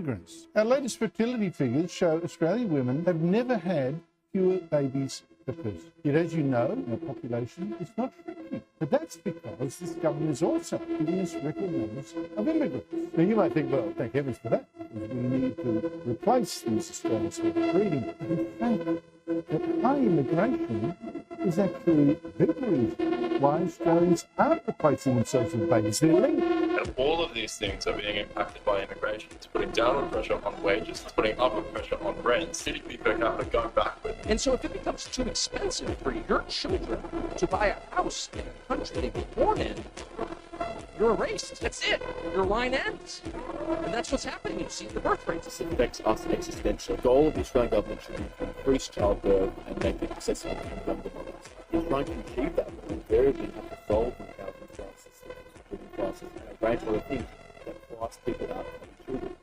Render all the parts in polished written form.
immigrants. Our latest fertility figures show Australian women have never had fewer babies per person. Yet, as you know, our population is not shrinking. But that's because this government is also giving us record numbers of immigrants. Now, you might think, well, thank heavens for that, because we need to replace these Australians who are breeding. In fact, that high immigration is actually the reason why Australians aren't replacing themselves with babies. They're linked. And all of these things are being impacted by immigration. It's putting downward pressure on wages, it's putting upward pressure on rents. GDP per capita going backward. And so if it becomes too expensive for your children to buy a house in a country they were born in, you're erased. That's it. Your line ends. And that's what's happening. You see the birth rates. This affects us existentially. The goal of the Australian government should be to increase childbirth and make it accessible to younger mothers. In trying to achieve that, we invariably have to solve the housing crisis, the living crisis, and a range of other things that price people out of having children.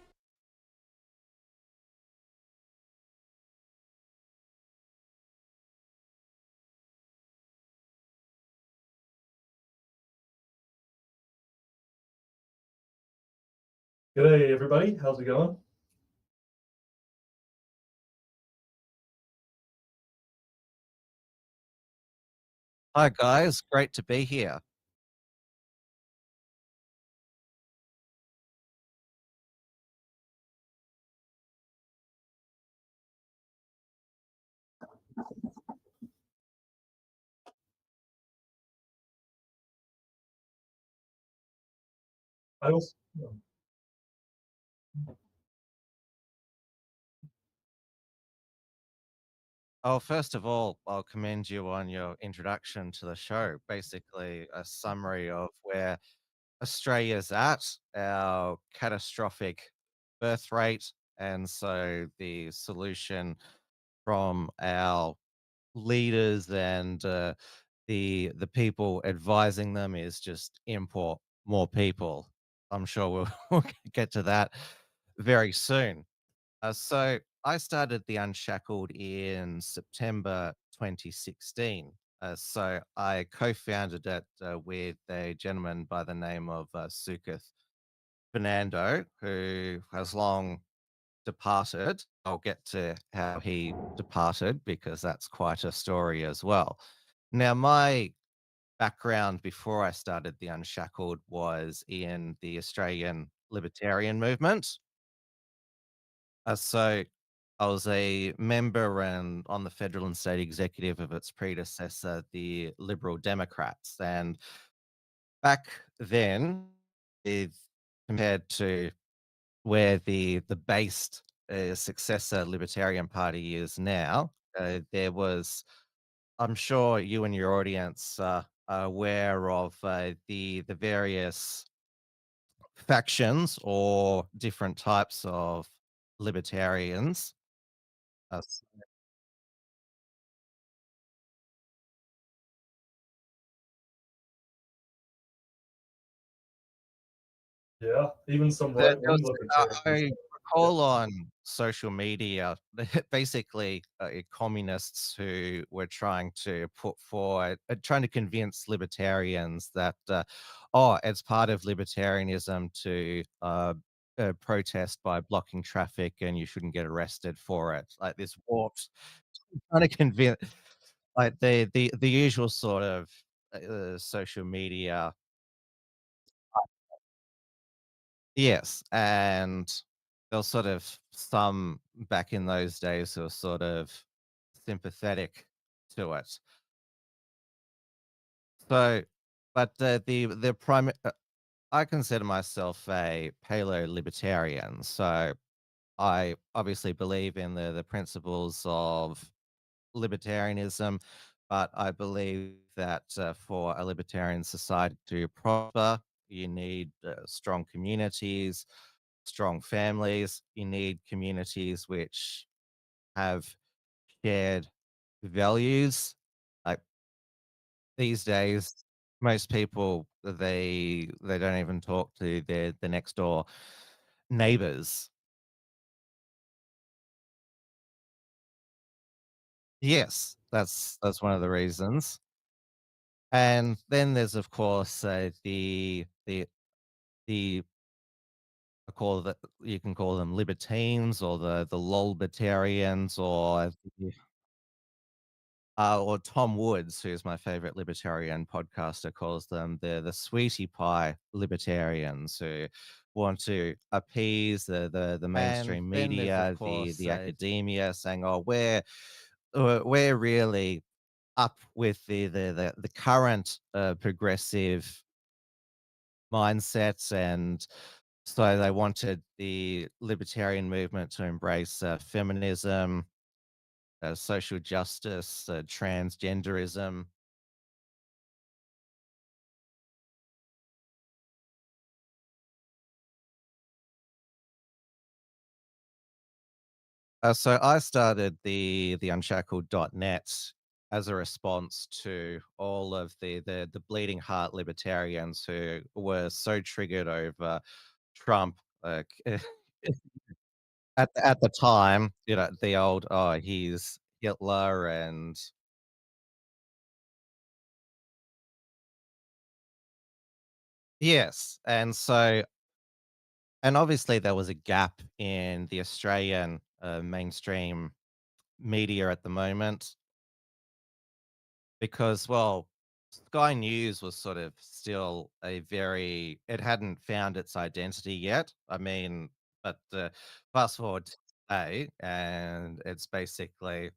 G'day everybody, how's it going? Hi guys, great to be here. I also, Oh, first of all, I'll commend you on your introduction to the show. Basically, a summary of where Australia's at, our catastrophic birth rate, and so the solution from our leaders and the people advising them is just import more people. I'm sure we'll, we'll get to that very soon. So I started the Unshackled in September 2016. So I co-founded it with a gentleman by the name of Sukath Fernando, who has long departed. I'll get to how he departed because that's quite a story as well. Now, my background before I started the Unshackled was in the Australian libertarian movement. So I was a member and on the federal and state executive of its predecessor, the Liberal Democrats. And back then, if compared to where the based successor Libertarian Party is now, there was, I'm sure you and your audience are aware of the various factions or different types of libertarians. Uh, yeah, even some There right-wing was libertarians. I recall on social media, basically, communists who were trying to put forward trying to convince libertarians that, "Oh, it's part of libertarianism to, protest by blocking traffic, and you shouldn't get arrested for it." Like, this warped trying to convince like, the usual sort of, social media. Yes, and there was sort of some back in those days who were sort of sympathetic to it. So, but the prime, I consider myself a paleo libertarian. So I obviously believe in the principles of libertarianism, but I believe that for a libertarian society to prosper, you need strong communities, strong families. You need communities which have shared values. Like these days, most people they don't even talk to their next door neighbors. Yes, that's one of the reasons. And then there's of course the I call that you can call them libertines or the lolbertarians or Tom Woods, who's my favorite libertarian podcaster, calls them the sweetie pie libertarians who want to appease the And mainstream then there's, of media, course, the academia, saying, "Oh, we're really up with the current progressive mindsets," and so they wanted the libertarian movement to embrace feminism, social justice, transgenderism. So I started the Unshackled.net as a response to all of the bleeding heart libertarians who were so triggered over Trump. At the time, the old, "Oh, he's Hitler," and yes, and obviously there was a gap in the Australian, mainstream media at the moment because, well, Sky News was sort of still it hadn't found its identity yet. I mean, but, fast forward to today, and it's basically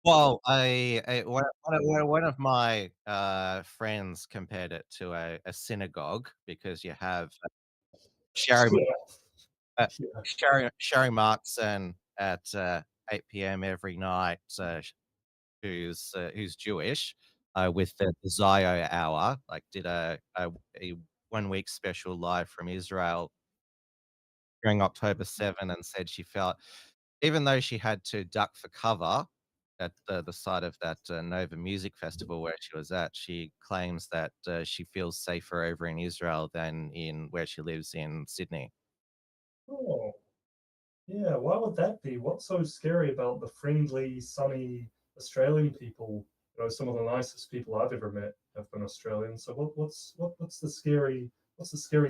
well, one of my, friends compared it to a synagogue because you have Sherry uh, Yeah. Sherry Markson at, 8 p.m. every night, who's Jewish, with the Zio Hour, like, did a one-week special live from Israel during October 7 and said she felt even though she had to duck for cover at the site of that, Nova Music Festival where she was at, she claims that, she feels safer over in Israel than in where she lives in Sydney. Oh, yeah. Why would that be? What's so scary about the friendly, sunny Australian people? Some of the nicest people I've ever met have been Australian. So what's the scary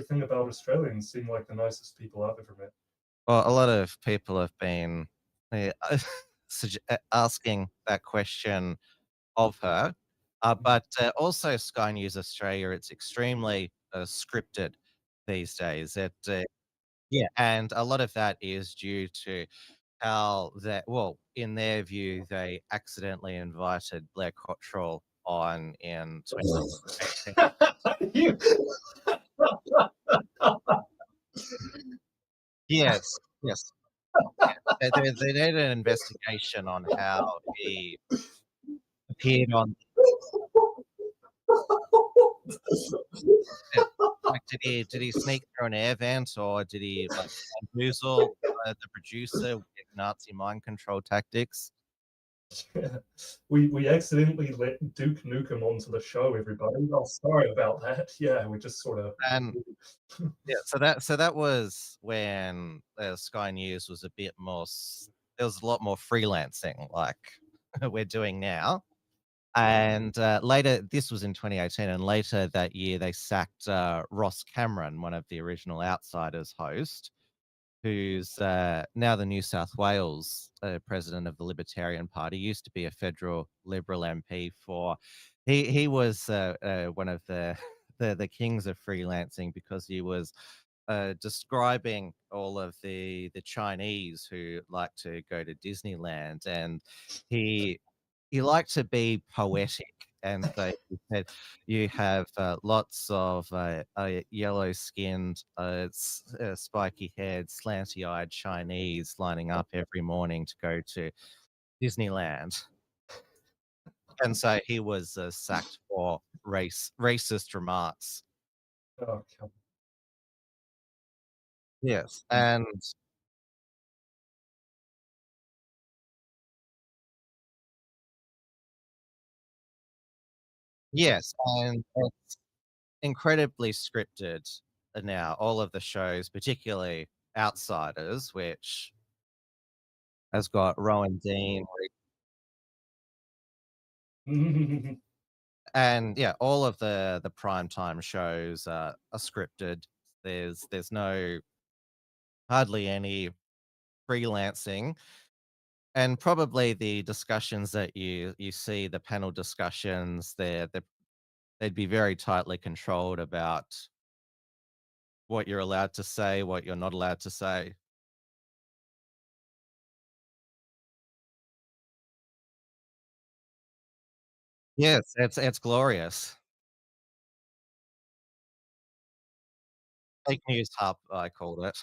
thing about Australians? Seem like the nicest people I've ever met. Well, a lot of people have been, eh, asking that question of her. But also Sky News Australia, it's extremely scripted these days. Yeah, and a lot of that is due to how that, well, in their view, they accidentally invited Blair Cottrell on in 2018. You- Yes, yes. They did an investigation on how he appeared on. Yeah. Like, did he sneak through an air vent, or did he, like, bamboozle, the producer with Nazi mind control tactics? we accidentally let Duke Nukem onto the show, everybody. Oh, sorry about that. Yeah, we just sort of. And yeah, so that was when, Sky News was a bit more there was a lot more freelancing like we're doing now. And, later this was in 2018, and later that year, they sacked, Ross Cameron, one of the original Outsiders host, who's, now the New South Wales, president of the Libertarian Party, used to be a federal Liberal MP for he was, one of the the kings of freelancing because he was describing all of the Chinese who like to go to Disneyland, and he he liked to be poetic, and so he said, "You have lots of yellow-skinned, spiky-haired, slanty-eyed Chinese lining up every morning to go to Disneyland," and so he was sacked for racist remarks. Oh, come Yes, and yes, and incredibly scripted now. All of the shows, particularly Outsiders, which has got Rowan Dean, on. and yeah, all of the primetime shows are scripted. There's no hardly any freelancing, and probably the discussions that you see, the panel discussions, they'd be very tightly controlled about what you're allowed to say, what you're not allowed to say. Yes, it's glorious. Fake news hub, I called it.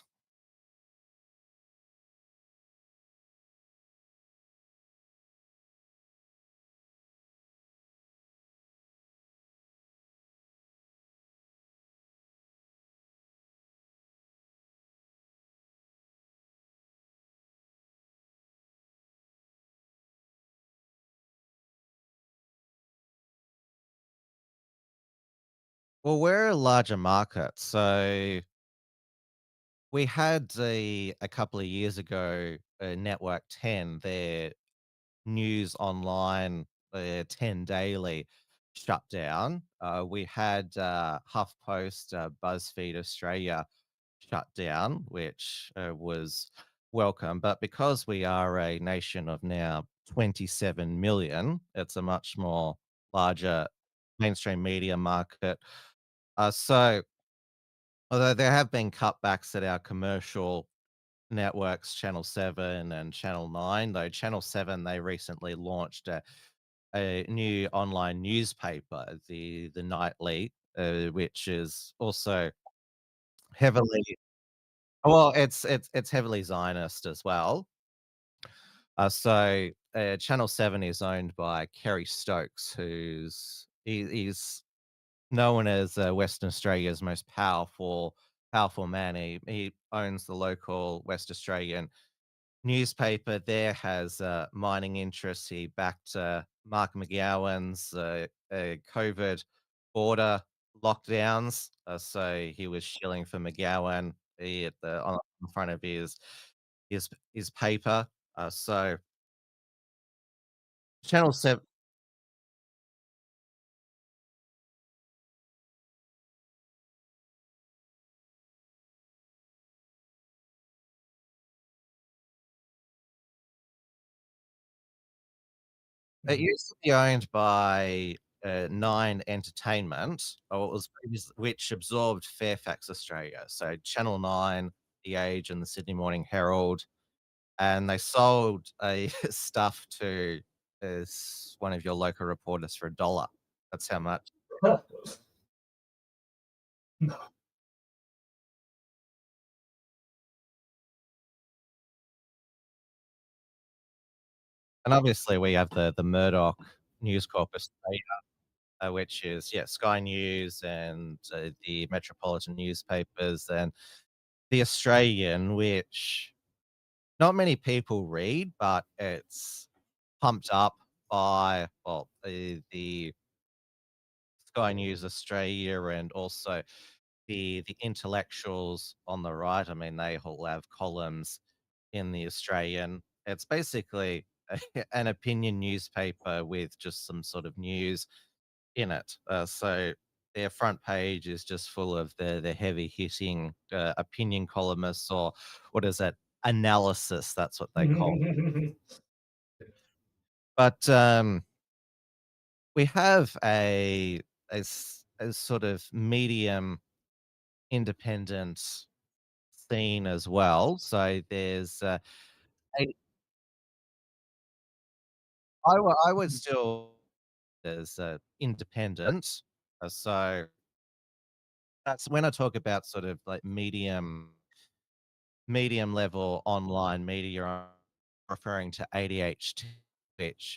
Well, we're a larger market, so we had a couple of years ago, Network 10, their news online, 10 Daily shut down. We had HuffPost, BuzzFeed Australia shut down, which was welcome. But because we are a nation of now 27 million, it's a much more larger mainstream media market. So, although there have been cutbacks at our commercial networks, Channel 7 and Channel 9, though Channel 7, they recently launched a new online newspaper, the Nightly, which is also heavily well, it's heavily Zionist as well. Channel 7 is owned by Kerry Stokes, he's known as Western Australia's most powerful man. He owns the local West Australian newspaper there, has mining interests. He backed Mark McGowan's COVID border lockdowns. So he was shilling for McGowan at on the front of his paper. So Channel 7. It Mhm. used to be owned by Nine Entertainment, or it was which absorbed Fairfax Australia. So Channel 9, The Age, and the Sydney Morning Herald, and they sold a stuff to one of your local reporters for $1. That's how much. And obviously, we have the Murdoch News Corp Australia, which is, yeah, Sky News and the metropolitan newspapers, and the Australian, which not many people read, but it's pumped up by, well, the Sky News Australia, and also the intellectuals on the right. I mean, they all have columns in the Australian. It's basically an opinion newspaper with just some sort of news in it. So their front page is just full of the heavy hitting opinion columnists, or what is it? Analysis. That's what they call. But we have a sort of medium independent scene as well. So there's I I would still as independent. So that's when I talk about sort of like medium level online media. I'm referring to ADHD, which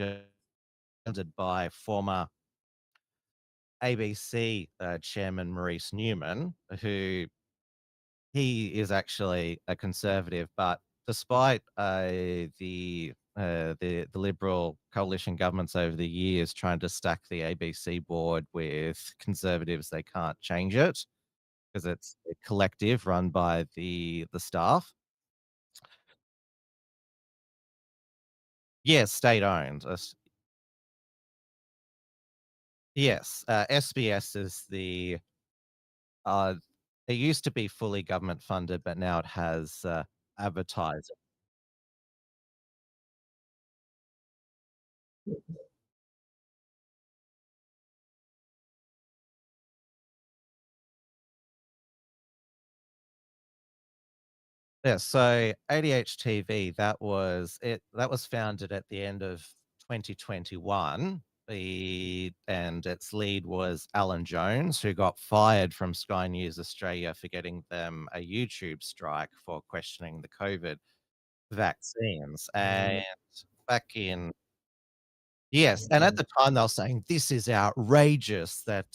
founded by former ABC chairman Maurice Newman, who he is actually a conservative, but despite the Liberal coalition governments over the years trying to stack the ABC board with conservatives, they can't change it because it's a collective run by the staff. Yes, state owned. Yes, SBS is uh, it used to be fully government funded, but now it has advertising. Yeah, so ADHTV, that was founded at the end of 2021. And its lead was Alan Jones, who got fired from Sky News Australia for getting them a YouTube strike for questioning the COVID vaccines. And back in yes, and at the time they were saying this is outrageous that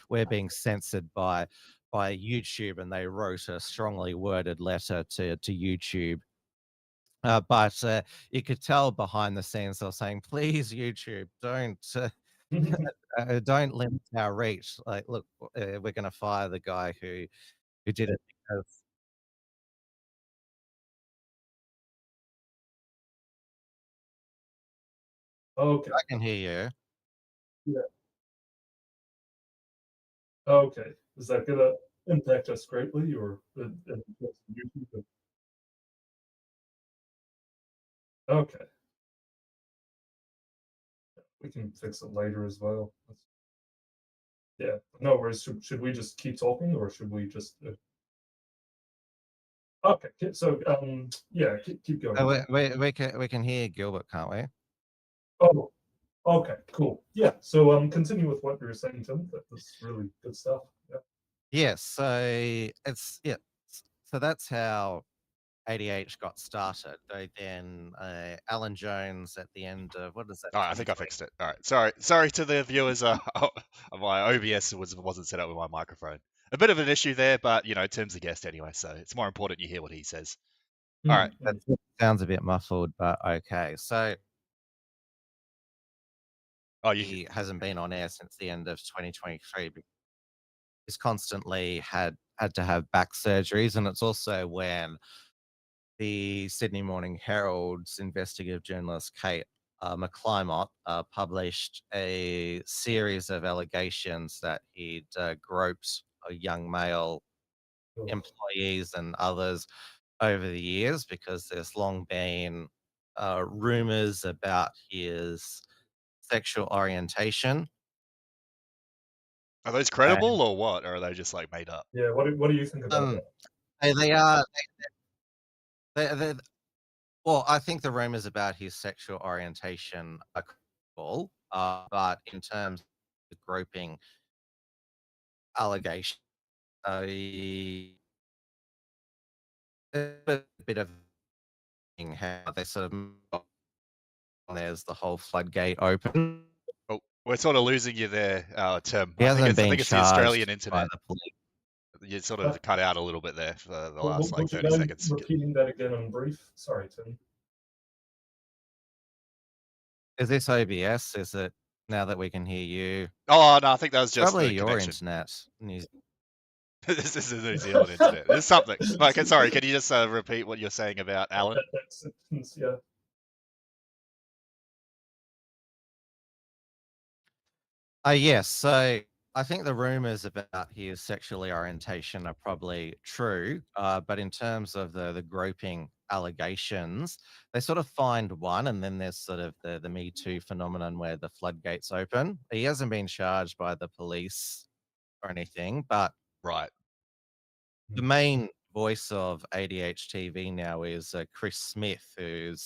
we're being censored by YouTube, and they wrote a strongly worded letter to YouTube. But you could tell behind the scenes they were saying, "Please, YouTube, don't limit our reach. Like, look, we're going to fire the guy who did it because Okay. I can hear you." Yeah. Okay. Is that gonna impact us greatly, or YouTube? Okay, we can fix it later as well. Yeah, no worries. Should we just keep talking, or should we just? Okay, so yeah, keep going. We can hear Gilbert, can't we? Oh, okay, cool. Yeah, so continue with what you were saying, Tim. That was really good stuff. Yeah. Yes. So that's how ADH got started. Though then Alan Jones at the end of what is that? All right, I think I fixed it. All right, sorry to the viewers. My OBS wasn't set up with my microphone. A bit of an issue there, but Tim's a guest anyway, so it's more important you hear what he says. All right. That sounds a bit muffled, but okay. So he hasn't been on air since the end of 2023. He's constantly had to have back surgeries, and it's also when the Sydney Morning Herald's investigative journalist Kate McClymont published a series of allegations that he'd groped young male employees and others over the years, because there's long been rumors about his sexual orientation. Are those credible or what? Or are they just like made up? Yeah. What do you think about that? They are. They, well, I think the rumors about his sexual orientation are credible, but in terms of the groping allegation, a bit of how they sort of there's the whole floodgate open. Oh, we're sort of losing you there, Tim. He hasn't been I think it's the Australian charged internet. by the police. You sort of cut out a little bit there for the last like Would you 30 mind seconds. repeating that again in brief? Sorry, Tim. Is this OBS? Is it now that we can hear you? Oh no, I think that was just Probably the your connection. internet. This is the New Zealand internet. There's something. Like, sorry, can you just repeat what you're saying about Alan? Yeah. Yes. So I think the rumors about his sexual orientation are probably true. But in terms of the groping allegations, they sort of find one, and then there's sort of the Me Too phenomenon where the floodgates open. He hasn't been charged by the police or anything, but right. The main voice of ADHTV now is Chris Smith, he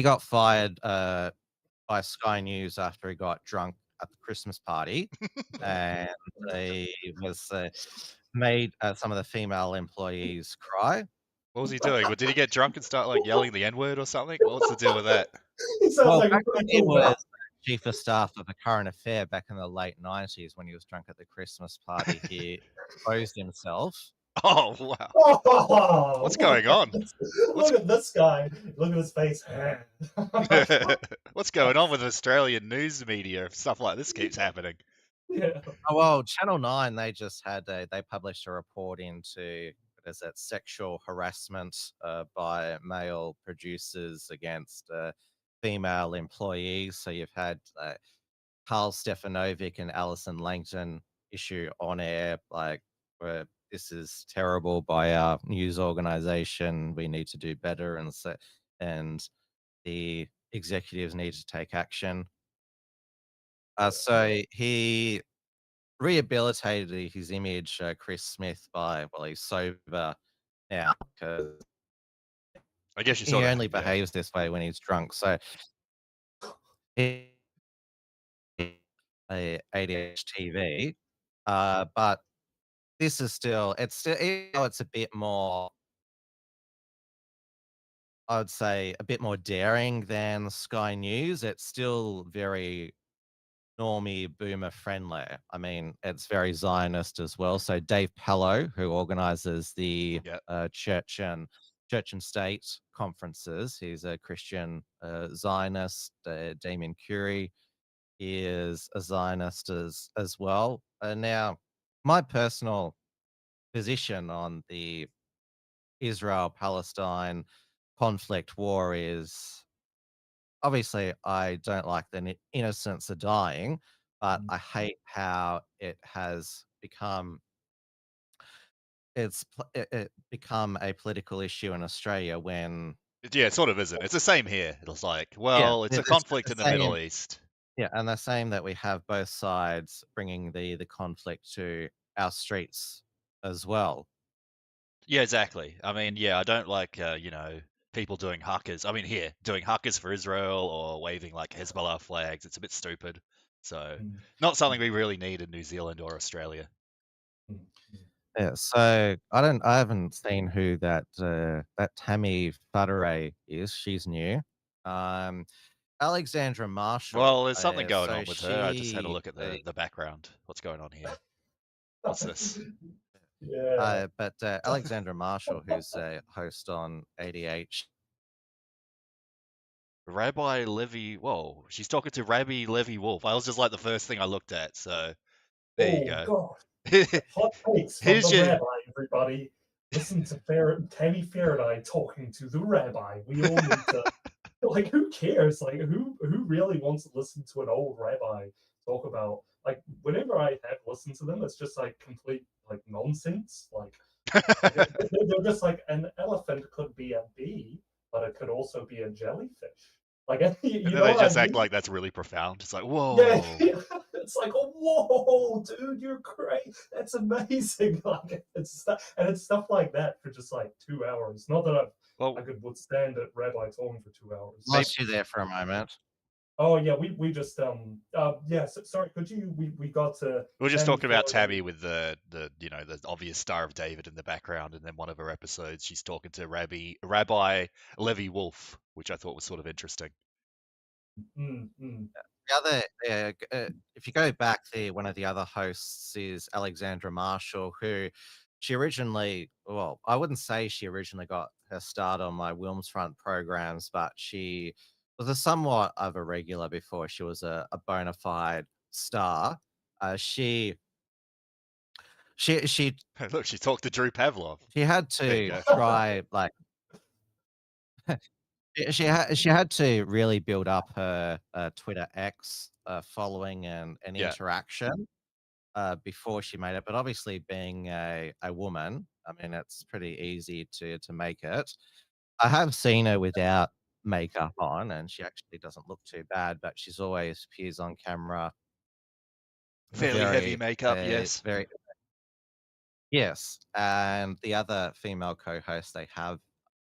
got fired by Sky News after he got drunk at the Christmas party, and he was made some of the female employees cry. What was he doing? Did he get drunk and start like yelling the N-word or something? What's the deal with that? Well, back when he was chief of staff of a current affair back in the late 90s, when he was drunk at the Christmas party, he exposed himself. Oh, wow. Oh, what's going on? Look at this guy. Look at his face. What's going on with Australian news media if stuff like this keeps happening? Yeah. Oh, well, Channel 9, they just had they published a report into sexual harassment by male producers against female employees. So you've had Carl Stefanovic and Alison Langton issue on air, like, where this is terrible by our news organization. We need to do better, and the executives need to take action. So he rehabilitated his image, Chris Smith, by well, he's sober now because I guess you he sort of, only yeah. behaves this way when he's drunk. So he a ADHD, but this is still even though it's a bit more, I would say, a bit more daring than Sky News. It's still very normie boomer friendly. I mean, it's very Zionist as well. So Dave Pello, who organizes the Yeah. church and state conferences, he's a Christian Zionist. Damien Curie is a Zionist as well. Now, my personal position on the Israel-Palestine conflict war is obviously I don't like that innocents are dying, but I hate how it has become it become a political issue in Australia when Yeah, it sort of isn't. It's the same here. It was like, yeah, well, it's a it's conflict the in the same. Middle East. Yeah, and the same that we have both sides bringing the conflict to our streets as well. Yeah, exactly. I mean, yeah, I don't like, people doing huckers. I mean, here, doing huckers for Israel or waving like Hezbollah flags. It's a bit stupid. So, not something we really need in New Zealand or Australia. Yeah, so I haven't seen who that Tammy Fadere is. She's new. Um, Alexandra Marshall. Well, there's something going So on with her. I just had a she, look at the background. What's going on here? What's this? Yeah. but Alexandra Marshall, who's a host on ADH. Rabbi Levy. Whoa, she's talking to Rabbi Levy Wolf. I was just like the first thing I looked at. So there you Oh go. God. Hot takes from Here's the your. rabbi, everybody. Listen to Tammy Faraday talking to the rabbi. We all need to like who cares? Like who really wants to listen to an old rabbi talk about like whenever I have listened to them, it's just like complete like nonsense. They're just like an elephant could be a bee, but it could also be a jellyfish. Like And you then know they what I just act mean? like that's really profound. It's like, Yeah, whoa. it's like, oh, whoa, dude, you're crazy. That's amazing. Like it's stuff like that for just like 2 hours. Not that Well, I could withstand a rabbi talking for 2 hours. Lost you there for a moment. Oh yeah, we just yeah. Sorry, could you we got to we were just Tammy talking about Faraday. Tabby with the the obvious Star of David in the background, and then one of her episodes she's talking to Rabbi Levy Wolf, which I thought was sort of interesting. The other, if you go back there, one of the other hosts is Alexandra Marshall, who she originally, well, I wouldn't say she originally got her start on my Wilms Front programs, but she was a somewhat of a regular before she was a bona fide star. She she Look, she talked to Drew Pavlov. she had There you to go. try like she had to really build up her Twitter X following and Yeah. interaction before she made it. But obviously, being a woman, I mean, it's pretty easy to make it. I have seen her without makeup on, and she actually doesn't look too bad. But she's always appears on camera Fairly heavy very, makeup, yes. very yes. And the other female co-host they have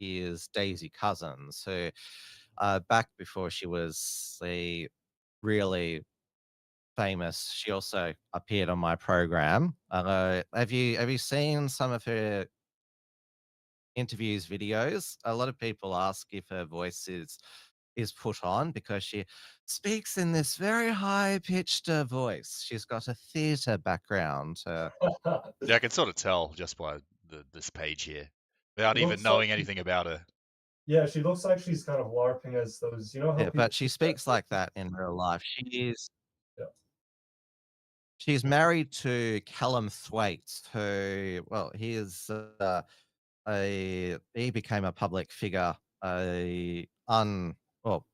is Daisy Cousins, who back before she was a really famous. She also appeared on my program. Have you seen some of her interviews videos? A lot of people ask if her voice is put on because she speaks in this very high pitched voice. She's got a theatre background. Yeah, I can sort of tell just by this page here, without It even looks like knowing anything about her. yeah, she looks like she's kind of LARPing as those. You know how Yeah, people but she do that? speaks like that in real life. Yeah. She's married to Callum Thwaites, who, well, he became a public figure, a un well,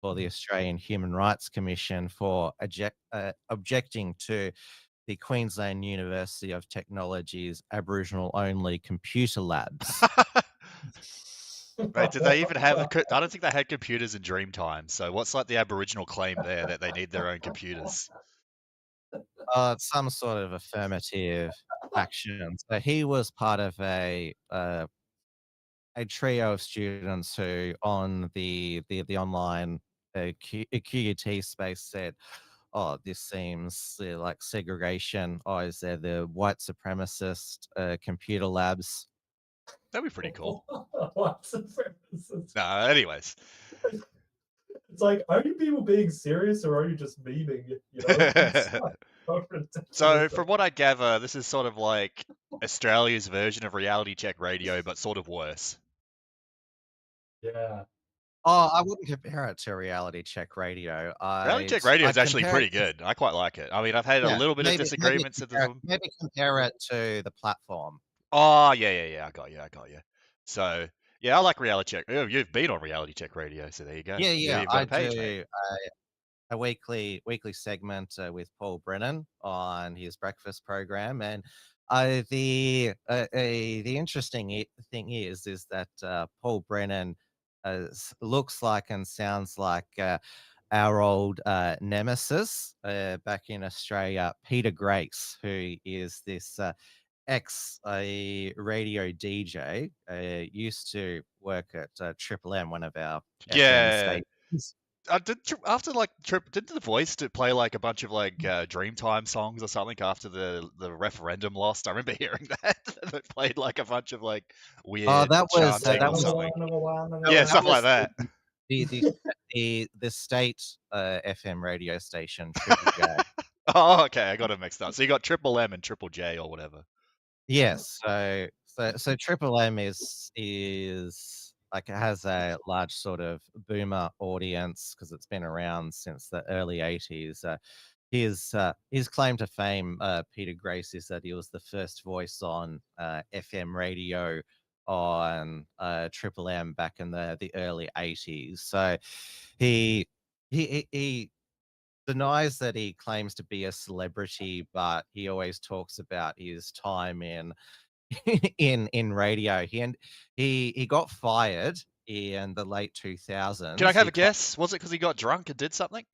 for the Australian Human Rights Commission for objecting to the Queensland University of Technology's Aboriginal-only computer labs. Mate, did they even have? I don't think they had computers in Dreamtime. So what's like the Aboriginal claim there that they need their own computers? It's some sort of affirmative action. So he was part of a trio of students who, on the online QUT space, said, "Oh, this seems like segregation. Oh, is there the white supremacist computer labs?" That'd be pretty cool. White supremacists. No, anyways. It's like, are you people being serious or are you just memeing? You know. It's like, So, from what I gather, this is sort of like Australia's version of reality check radio, but sort of worse. Yeah. Oh, I wouldn't compare it to reality check radio. Reality check radio is actually pretty good. I quite like it. I mean, I've had a little bit of disagreements at the maybe compare it to the platform. Oh, yeah. I got you. So, yeah, I like reality check. Oh, you've been on reality check radio, so there you go. Yeah, You've got I a page, do mate. a weekly segment with Paul Brennan on his breakfast program, and the interesting thing is that Paul Brennan looks like and sounds like our old nemesis back in Australia, Peter Grace, who is this ex radio DJ, used to work at Triple M, one of our FM stations. Did the Voice play like a bunch of like Dreamtime songs or something after the referendum lost? I remember hearing that. They played like a bunch of like weird chanting or something. Yeah, something like that. The state FM radio station, Triple J. Oh, okay, I got it mixed up. So you got Triple M and Triple J or whatever. Yes, so Triple M is like, it has a large sort of boomer audience because it's been around since the early 80s. His claim to fame, Peter Grace, is that he was the first voice on FM radio on Triple M back in the early 80s. So he denies that he claims to be a celebrity, but he always talks about his time in in radio. He got fired in the late 2000s. Can I have a guess? Was it because he got drunk and did something?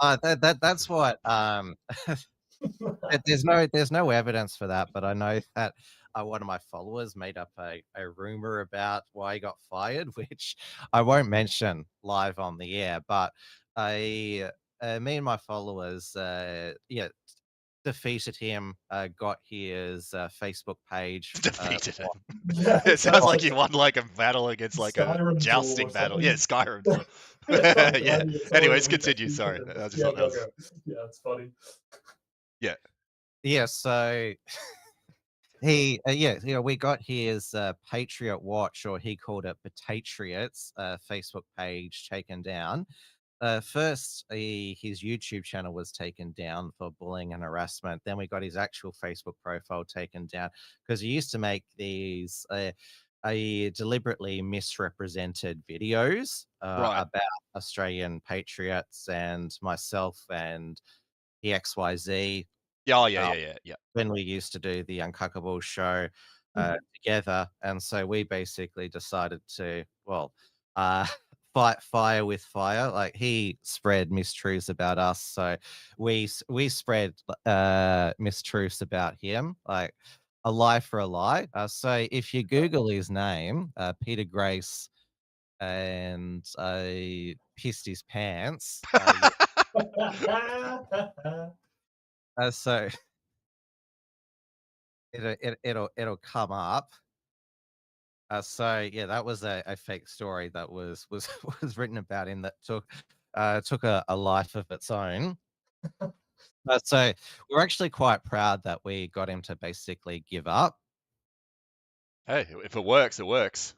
That's what. There's no evidence for that, but I know that one of my followers made up a rumor about why he got fired, which I won't mention live on the air. But me and my followers, defeated him, got his Facebook page. Defeated him. It sounds like you won like a battle against like a jousting battle. Yeah, Skyrim. Yeah. Anyways, continue. Sorry. Yeah, it's funny. Yeah. Yeah. So he, we got his Patriot Watch, or he called it Patriots, Facebook page taken down. First, his YouTube channel was taken down for bullying and harassment. Then we got his actual Facebook profile taken down because he used to make these deliberately misrepresented videos about Australian patriots and myself and the XYZ. Yeah. When we used to do the Unshackled show together, and so we basically decided to, fight fire with fire. Like, he spread mistruths about us, so we spread mistruths about him, like a lie for a lie. So if you Google his name, Peter Grace, and pissed his pants, so it'll come up. So yeah, that was a fake story that was written about him that took a life of its own. So we're actually quite proud that we got him to basically give up. Hey, if it works, it works.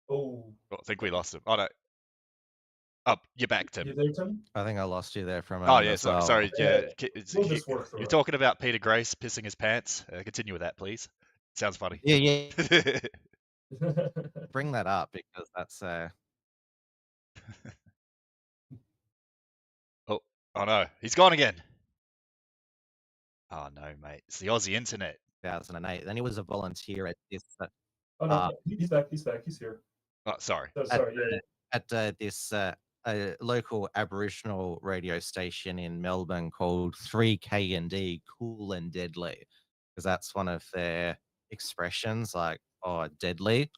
Oh, I think we lost him. Oh no. Oh, you're back, Tim. You there, Tim? I think I lost you there for a moment. Oh yeah, sorry. Yeah, You're talking about Peter Grace pissing his pants. Continue with that, please. Sounds funny. Yeah. Bring that up because that's Oh no, he's gone again. Oh no, mate, it's the Aussie internet. 2008. Then he was a volunteer at this Oh no, he's back. He's back. He's here. Oh, sorry. Oh, at, sorry. Yeah. at this local Aboriginal radio station in Melbourne called 3K&D, Cool and Deadly, because that's one of their expressions, like, oh, deadly.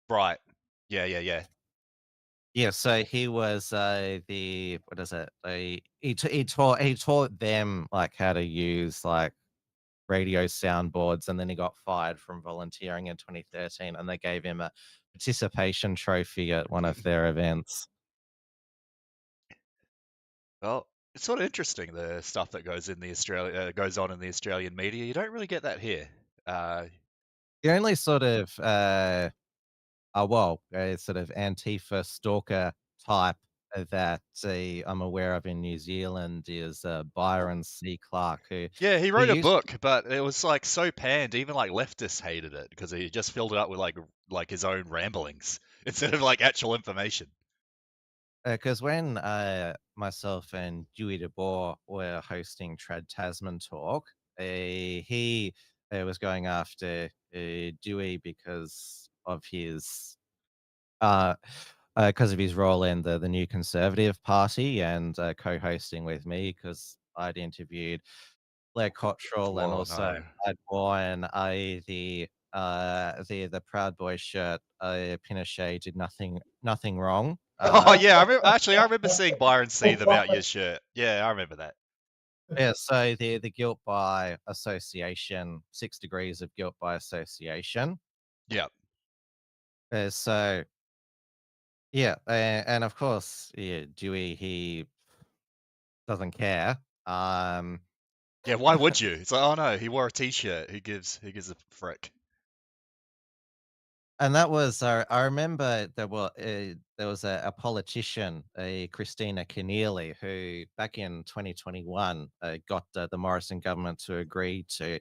Right. Yeah. Yeah, so he was the what is it? He taught them like how to use like radio soundboards, and then he got fired from volunteering in 2013, and they gave him a participation trophy at one of their events. Well, it's sort of interesting the stuff that goes in the goes on in the Australian media. You don't really get that here. The only sort of sort of Antifa stalker type that I'm aware of in New Zealand is Byron C. Clark, who Yeah, he wrote a used book, but it was like so panned, even like leftists hated it because he just filled it up with like his own ramblings instead of like actual information. because when myself and Dewey DeBoer were hosting Trad Tasman Talk, he was going after Dewey because of his role in the New Conservative Party, and co-hosting with me because I'd interviewed Blair Cottrell and Oh, also no. I'd worn the Proud Boy shirt. Pinochet did nothing wrong. Oh yeah, I remember seeing Byron see them out your shirt. Yeah, I remember that. Yeah, so the guilt by association, 6 degrees of guilt by association. Yep. So yeah, and of course, yeah, Dewey, he doesn't care. Yeah, why would you? It's like, oh no, he wore a t-shirt. Who gives a frick? And that was I remember there was a politician, Christina Keneally, who back in 2021 got the Morrison government to agree to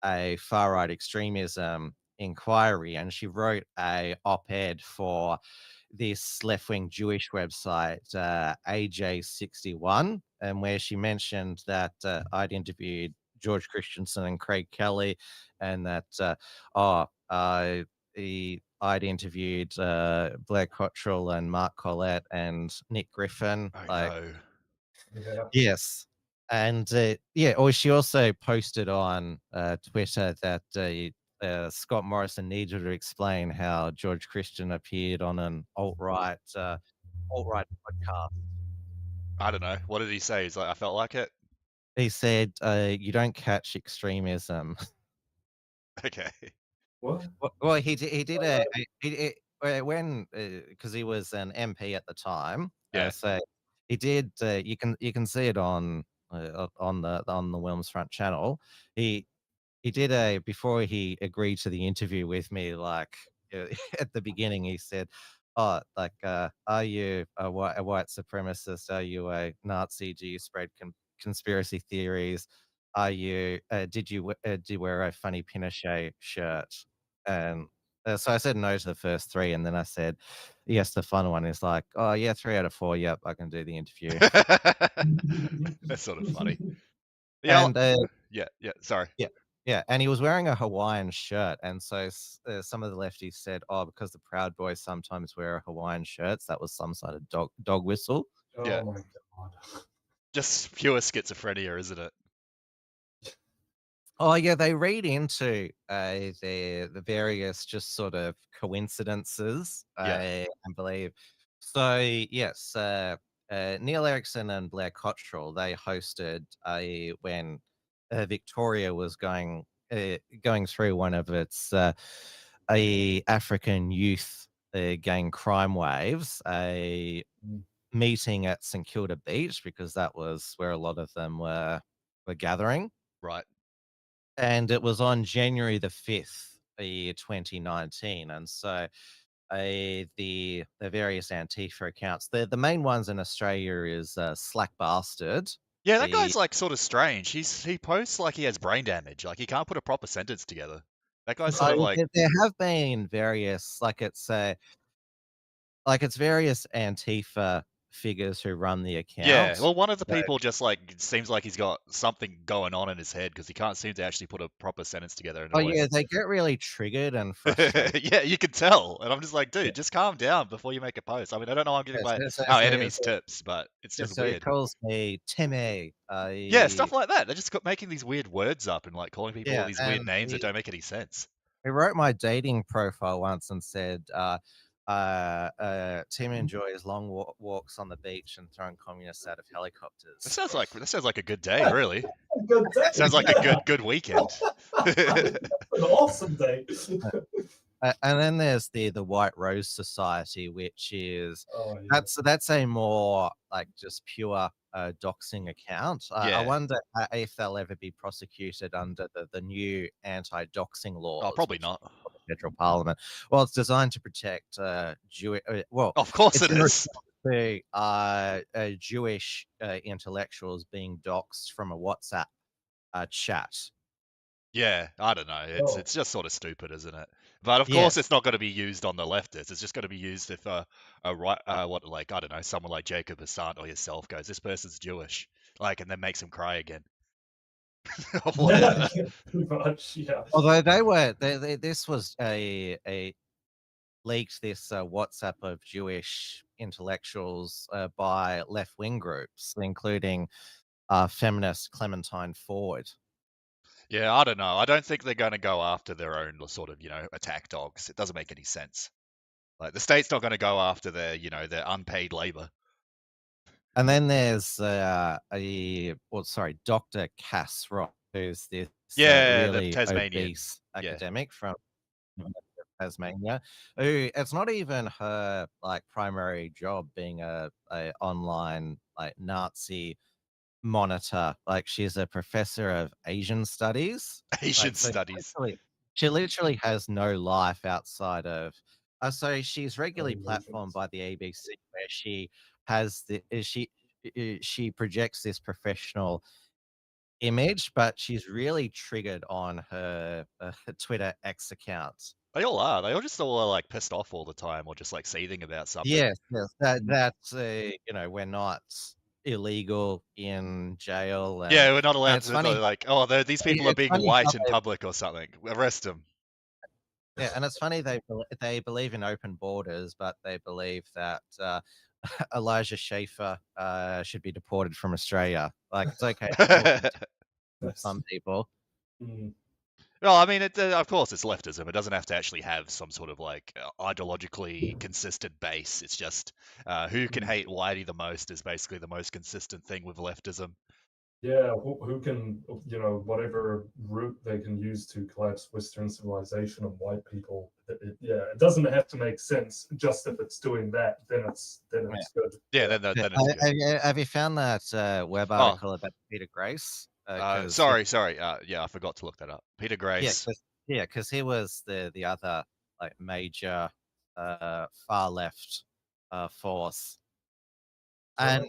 a far right extremism inquiry, and she wrote a op-ed for this left-wing Jewish website, AJ61, and where she mentioned that I'd interviewed George Christensen and Craig Kelly, and that I'd interviewed Blair Cottrell and Mark Collette and Nick Griffin. Oh Like, no. Yeah. yes. And or she also posted on Twitter that Scott Morrison needed to explain how George Christian appeared on an alt-right podcast. I don't know. What did he say? He's like, I felt like it. He said, "You don't catch extremism." Okay. What? Well, he did when because he was an MP at the time. Yeah. So he did. You can see it on the Wilms Front channel. He did before he agreed to the interview with me. Like at the beginning, he said, "Oh, like, are you a white supremacist? Are you a Nazi? Do you spread conspiracy theories? Are you? Did you wear a funny Pinochet shirt?" And so I said no to the first 3, and then I said yes. The fun one is like, "Oh yeah, 3 out of 4. Yep, I can do the interview." That's sort of funny. Yeah. And yeah. Sorry. yeah, and he was wearing a Hawaiian shirt, and so some of the lefties said, "Oh, because the Proud Boys sometimes wear Hawaiian shirts, that was some sort of dog whistle." Oh Yeah. my god. Just pure schizophrenia, isn't it? Oh yeah, they read into the various just sort of coincidences. Yeah. I believe. So yes, Neil Erickson and Blair Cottrell, they hosted when Victoria was going through one of its a African youth gang crime waves, a meeting at St Kilda Beach, because that was where a lot of them were gathering. Right. And it was on January the 5th, 2019. And so the various Antifa accounts, the main ones in Australia is Slack Bastard. Yeah, that guy's like sort of strange. He posts like he has brain damage. Like he can't put a proper sentence together. That guy's sort of like, there have been various, it's various Antifa figures who run the account. yeah. Well, one of the So- people just like seems like he's got something going on in his head because he can't seem to actually put a proper sentence together. In a Oh way. yeah, they get really triggered and frustrated. Yeah, you can tell, and I'm just like, dude, just calm down before you make a post. I mean, I don't know, I'm giving our enemies tips, but it's just So he weird. calls me Timmy. Yeah, stuff like that. They're just making these weird words up and like calling people all Yeah, these weird and names that don't make any sense. He wrote my dating profile once and said, Tim enjoys long walks on the beach and throwing communists out of helicopters. That sounds like a good day, really. Good day. Sounds like a good weekend. An awesome day. And then there's the White Rose Society, which is Oh, yeah. that's a more like just pure doxing account. Yeah. I wonder if they'll ever be prosecuted under the new anti-doxing laws. Oh, probably not. Federal Parliament. Well, it's designed to protect Jewish. Well, Of course it is. To Jewish intellectuals being doxed from a WhatsApp chat. Yeah, I don't know. Oh. It's just sort of stupid, isn't it? But of course, it's not going to be used on the leftists. It's just going to be used if I don't know, someone like Jacob Assant or yourself goes, this person's Jewish, and then makes him cry again. Yeah, pretty much, yeah. Although this was a leaked this WhatsApp of Jewish intellectuals by left-wing groups, including feminist Clementine Ford. Yeah, I don't know. I don't think they're going to go after their own sort of, attack dogs. It doesn't make any sense. Like, the state's not going to go after their their unpaid labor. And then there's Dr. Cass Rock, who's this really obese academic from Tasmania, who it's not even her primary job being a online Nazi monitor. She's a professor of Asian studies. Studies. She literally has no life outside of. So she's regularly platformed by the ABC, where she has she projects this professional image, but she's really triggered on her Twitter X account. They all are. They all just are pissed off all the time, or just seething about something. Yes. That's we're not illegal in jail. And yeah, we're not allowed to these people are being white in public or something. Arrest them. Yeah, and it's funny they believe in open borders, but they believe that Elijah Schaffer should be deported from Australia. It's okay for some people. Well, I mean, of course, it's leftism. It doesn't have to actually have some sort of ideologically consistent base. It's just who can hate Whitey the most is basically the most consistent thing with leftism. Yeah, who can, whatever route they can use to collapse Western civilization and white people. It doesn't have to make sense. Just if it's doing that, then it's good. Yeah, then it's good. Have you found that web article about Peter Grace? Sorry. Yeah, I forgot to look that up. Peter Grace. Yeah, because he was the other major far left force, and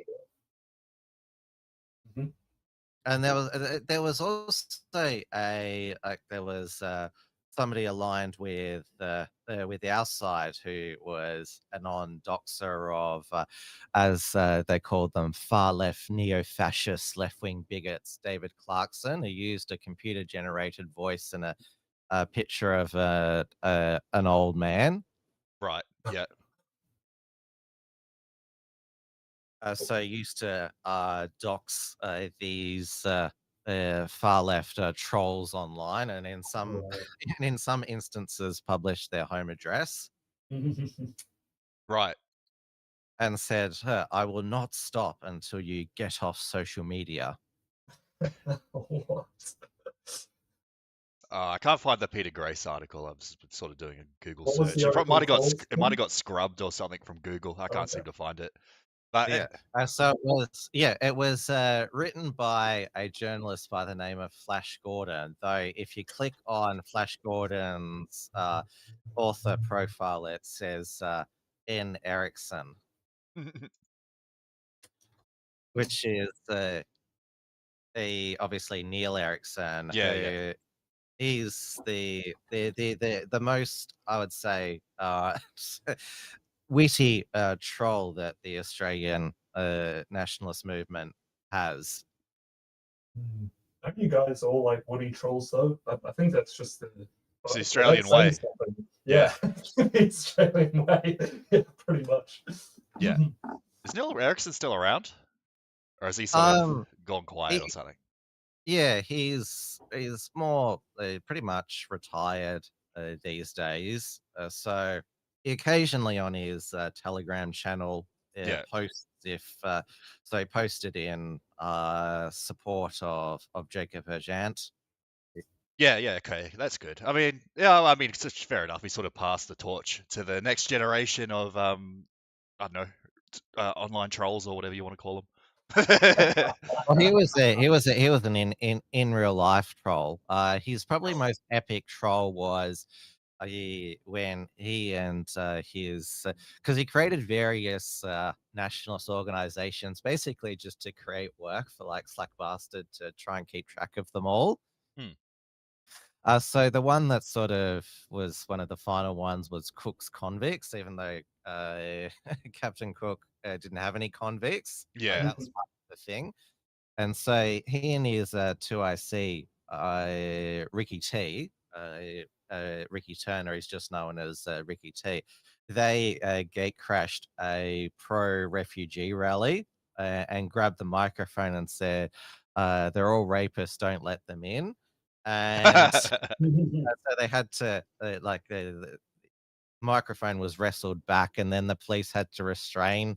and there was also there was somebody aligned with our side who was a non-doxer of, as they called them, far-left neo-fascist left-wing bigots, David Clarkson, who used a computer-generated voice and a picture of an old man. Right, yeah. So used to dox these far-left trolls online, and in some instances published their home address. Right. And said, I will not stop until you get off social media. What? I can't find the Peter Grace article. I'm sort of doing a Google What was search. the It might article have got scrubbed or something from Google. I can't seem to find it. But Yeah. So it was written by a journalist by the name of Flash Gordon. Though if you click on Flash Gordon's author profile, it says N. Erickson, which is obviously Neil Erickson. Yeah. he's the most, I would say, witty troll that the Australian nationalist movement has. Aren't you guys all like woody trolls though? I think that's just the It's the that's Australian saying way. something. Yeah, the Australian way. Yeah, pretty much. Yeah. Is Neil Erickson still around? Or has he sort of gone quiet or something? Yeah, he's more pretty much retired these days. So he occasionally on his Telegram channel posts if so he posted in support of Jacob Urgent. Yeah, okay, that's good. I mean, it's fair enough. He sort of passed the torch to the next generation of I don't know, online trolls or whatever you want to call them. Well, he was an in real life troll. His probably most epic troll was when he and his because he created various nationalist organizations basically just to create work for like Slack Bastard to try and keep track of them all. So the one that sort of was one of the final ones was Cook's Convicts, even though Captain Cook didn't have any convicts. Yeah, that was part of the thing. And so he and his 2IC, Ricky T, Ricky Turner, he's just known as Ricky T, they gate crashed a pro-refugee rally and grabbed the microphone and said, they're all rapists, don't let them in. And so they had to, the microphone was wrestled back, and then the police had to restrain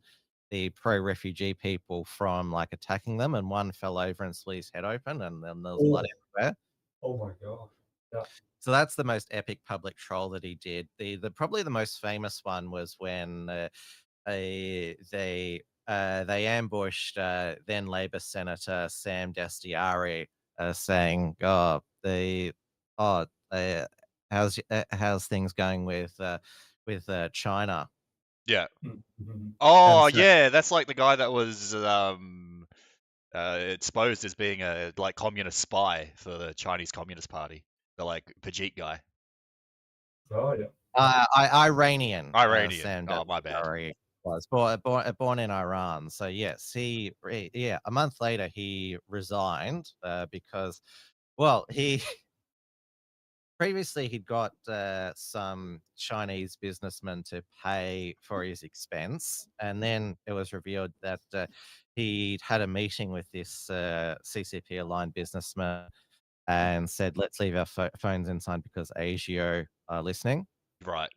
the pro-refugee people from like attacking them, and one fell over and split his head open, and then there was blood everywhere. Oh my god! Yeah. So that's the most epic public troll that he did. The probably the most famous one was when they ambushed then Labor Senator Sam Dastyari, saying, how's things going with China?" Yeah. Mm-hmm. Oh, yeah, that's like the guy that was exposed as being a like communist spy for the Chinese Communist Party, the like Pajit guy. Oh yeah. Iranian. Iranian. Oh, my bad. Was born in Iran. So yes, a month later he resigned because, well, he previously he'd got some Chinese businessmen to pay for his expense, and then it was revealed that he'd had a meeting with this CCP aligned businessman and said, "Let's leave our phones inside because ASIO are listening." Right.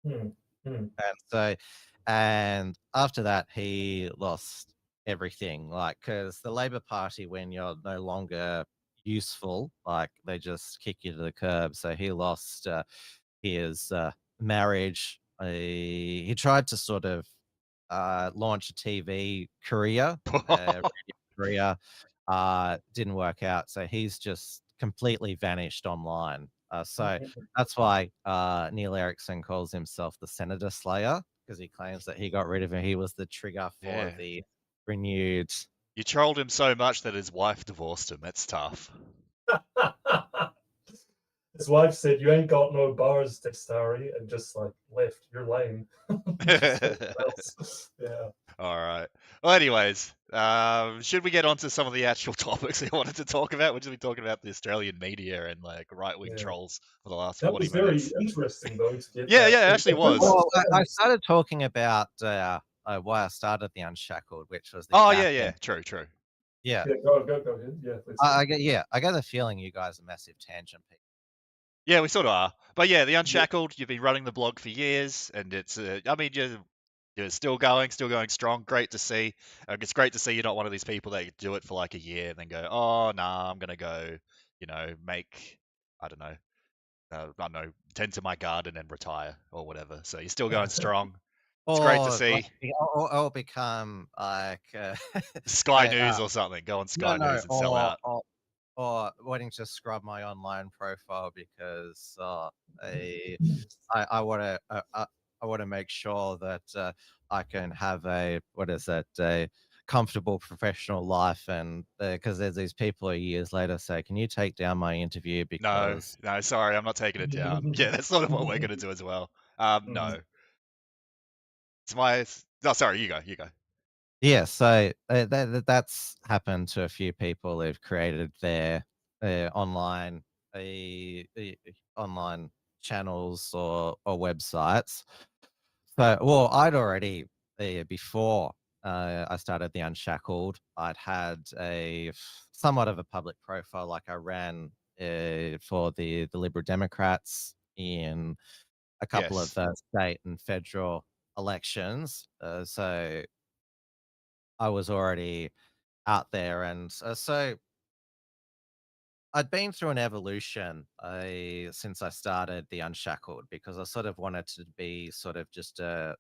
And so, and after that, he lost everything. Like, because the Labor Party, when you're no longer useful, like they just kick you to the curb. So he lost his marriage. He tried to sort of launch a TV career, didn't work out. So he's just completely vanished online. So that's why Neil Erickson calls himself the Senator Slayer, because he claims that he got rid of him. He was the trigger for the renewed. You trolled him so much that his wife divorced him. That's tough. His wife said, "You ain't got no bars, Dextari," and just like left. You're lame. Yeah. All right. Well, anyways, should we get on to some of the actual topics we wanted to talk about? We're just talking about the Australian media and like right-wing trolls for the last 40 minutes. That was very interesting, though. To get yeah, it actually was. Well, I started talking about why I started the Unshackled, which was the true. Yeah. Go ahead. Yeah. I get the feeling you guys are massive tangent people. Yeah, we sort of are. But yeah, the Unshackled, you've been running the blog for years, and it's, you're still going strong. Great to see. It's great to see you're not one of these people that do it for like a year and then go, oh, nah, I'm going to go, make, I don't know, tend to my garden and retire or whatever. So you're still going strong. It's great to see. Or become like Sky News or something. Go on Sky News and sell out. Or wanting to scrub my online profile because I want to make sure that I can have a comfortable professional life, and because there's these people years later say, "Can you take down my interview No, because?" no, sorry, I'm not taking it down. Yeah, that's sort of what we're gonna do as well. No, it's my. No, sorry, you go, you go. Yeah, so that's happened to a few people who've created their online online channels or websites. So, well, I'd already before I started the Unshackled, I'd had a somewhat of a public profile. Like I ran for the Liberal Democrats in a couple of Yes. state and federal elections. So I was already out there, and so I'd been through an evolution since I started the Unshackled, because I sort of wanted to be sort of just a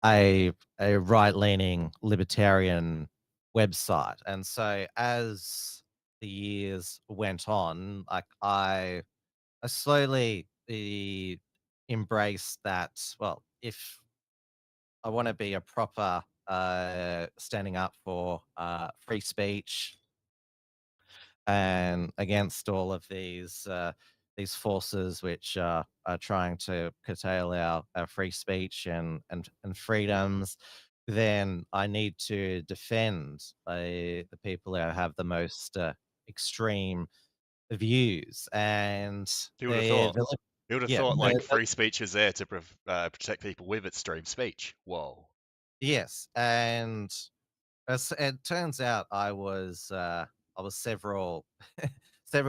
a right-leaning libertarian website. And so as the years went on, like I slowly embraced that. Well, if I want to be a proper standing up for free speech and against all of these forces which are trying to curtail our free speech and freedoms, then I need to defend the people who have the most extreme views. And Who would have thought? the Who would have yeah thought like free speech is there to protect people with extreme speech? Whoa. yes, and as it turns out, I was several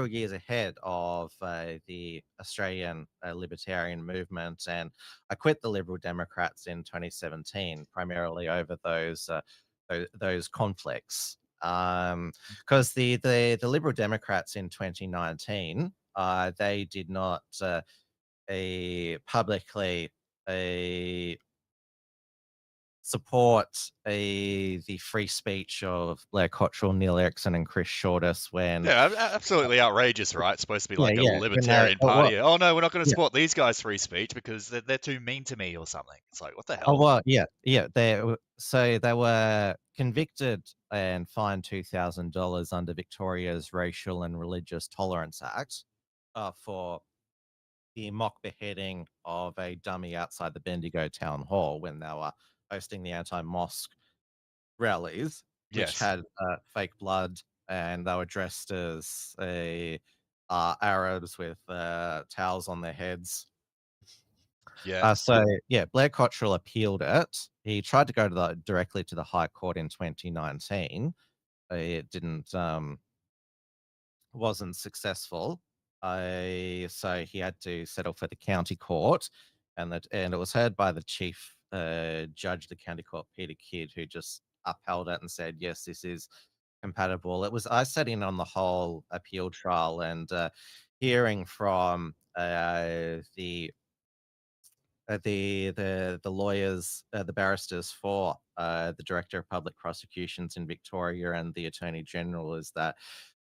years ahead of the Australian libertarian movement, and I quit the Liberal Democrats in 2017 primarily over those conflicts. Because the Liberal Democrats in 2019, they did not publicly support the free speech of Blair Cottrell, Neil Erickson, and Chris Shortis when Yeah, absolutely outrageous, right? It's supposed to be yeah like a yeah when they libertarian party. Oh no, we're not going to yeah support these guys' free speech because they're too mean to me or something. It's like, what the oh hell? well yeah so they were convicted and fined $2,000 under Victoria's Racial and Religious Tolerance Act for the mock beheading of a dummy outside the Bendigo Town Hall when they were hosting the anti-mosque rallies, which Yes. had fake blood, and they were dressed as Arabs with towels on their heads. Yeah. So yeah, Blair Cottrell appealed it. He tried to go directly to the High Court in 2019. It didn't wasn't successful. So he had to settle for the county court, and it was heard by the chief judge of the county court, Peter Kidd, who just upheld it and said, yes, this is compatible. It was I sat in on the whole appeal trial, and hearing from the lawyers, the barristers for the director of public prosecutions in Victoria and the attorney general, is that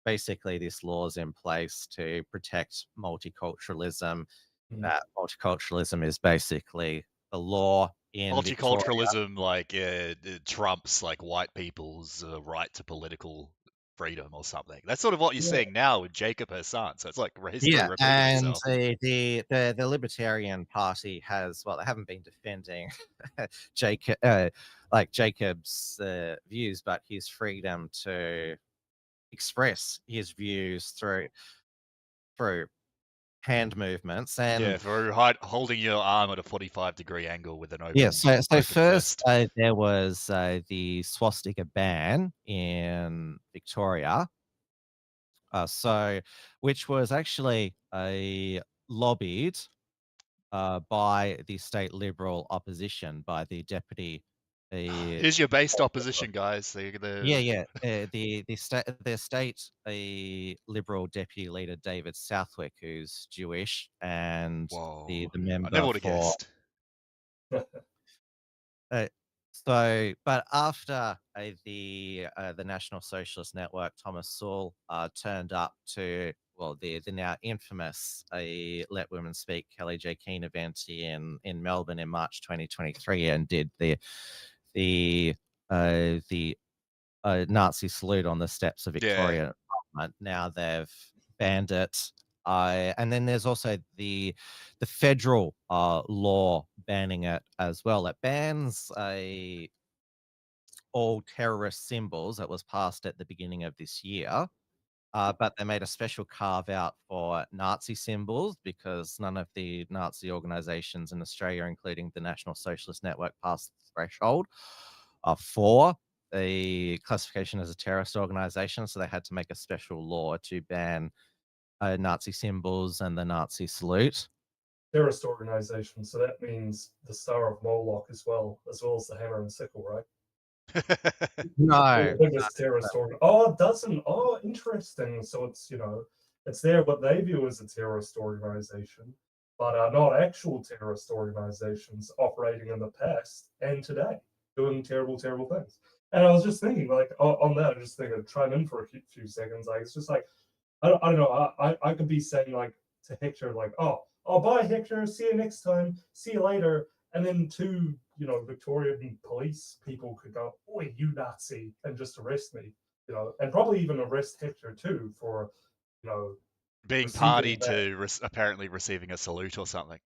basically this law is in place to protect multiculturalism. That multiculturalism is basically the law in Victoria. Multiculturalism, like trumps like white people's right to political freedom or something. That's sort of what you're seeing now with Jacob Hassan. So it's like history Yeah, repeating and itself. the Libertarian Party has, well, they haven't been defending Jacob like Jacob's views, but his freedom to express his views through hand movements. Yeah, And for holding your arm at a 45-degree angle with an yeah, open so open first fist. there was the swastika ban in Victoria, so which was actually lobbied by the state Liberal opposition, by the deputy. Here's your based opposition, guys. The state Liberal deputy leader David Southwick, who's Jewish, and Whoa, the I never member would have for guessed. but after the National Socialist Network, Thomas Sewell turned up to, well, the now infamous Let Women Speak Kelly J. Keane event in Melbourne in March 2023, and did the Nazi salute on the steps of Victoria Parliament. Now they've banned it. And then there's also the federal law banning it as well. It bans all terrorist symbols. That was passed at the beginning of this year. But they made a special carve out for Nazi symbols because none of the Nazi organizations in Australia, including the National Socialist Network, passed the threshold for the classification as a terrorist organization. So they had to make a special law to ban Nazi symbols and the Nazi salute. Terrorist organization, so that means the Star of Moloch as well as the hammer and sickle, right? No. The biggest terrorist organ. Oh, it doesn't. Oh, interesting. So it's it's there what they view as a terrorist organization, but are not actual terrorist organizations operating in the past and today, doing terrible, terrible things. And I was just thinking, like, on that, I just think I'd chime in for a few seconds. Like, it's just like, I don't know. I could be saying like to Hector, like, oh, bye, Hector. See you next time. See you later. And then two, Victorian police people could go, "Oi, you Nazi," and just arrest me, and probably even arrest Hector too for, being party to apparently receiving a salute or something.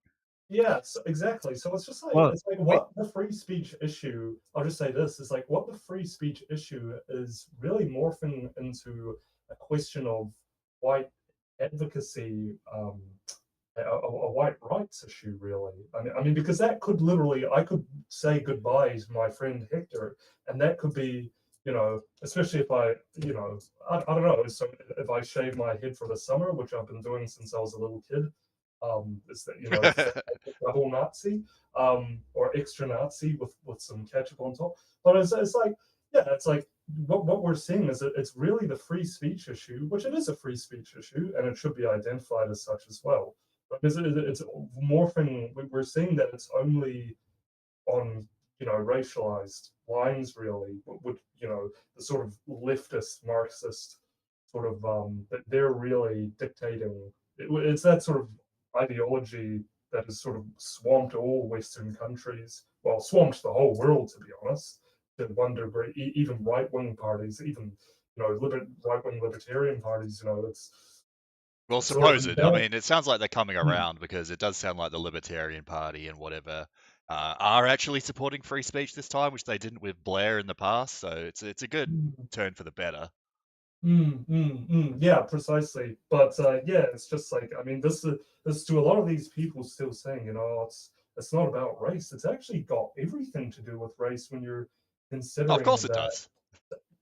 Yes, exactly. So it's just like it's like what the free speech issue. I'll just say this is like what the free speech issue is really morphing into a question of white advocacy, a white rights issue, really. I mean, because that could literally, I could say goodbye to my friend Hector, and that could be, especially if I don't know. So if I shave my head for the summer, which I've been doing since I was a little kid, is that double Nazi, or extra Nazi with some ketchup on top. But it's like, yeah, it's like what we're seeing is that it's really the free speech issue, which it is a free speech issue, and it should be identified as such as well. But it's morphing. We're seeing that it's only on racialized lines, really. With the sort of leftist Marxist sort of that they're really dictating. It's that sort of ideology that has sort of swamped all Western countries. Well, swamped the whole world, to be honest, to one degree. Even right-wing parties, even right-wing libertarian parties. It's well, supposed. I mean, it sounds like they're coming around because it does sound like the Libertarian Party and whatever are actually supporting free speech this time, which they didn't with Blair in the past. So it's a good turn for the better. Yeah, precisely. But yeah, it's just like, I mean, this is to a lot of these people still saying, it's not about race. It's actually got everything to do with race when you're considering. Of course it does.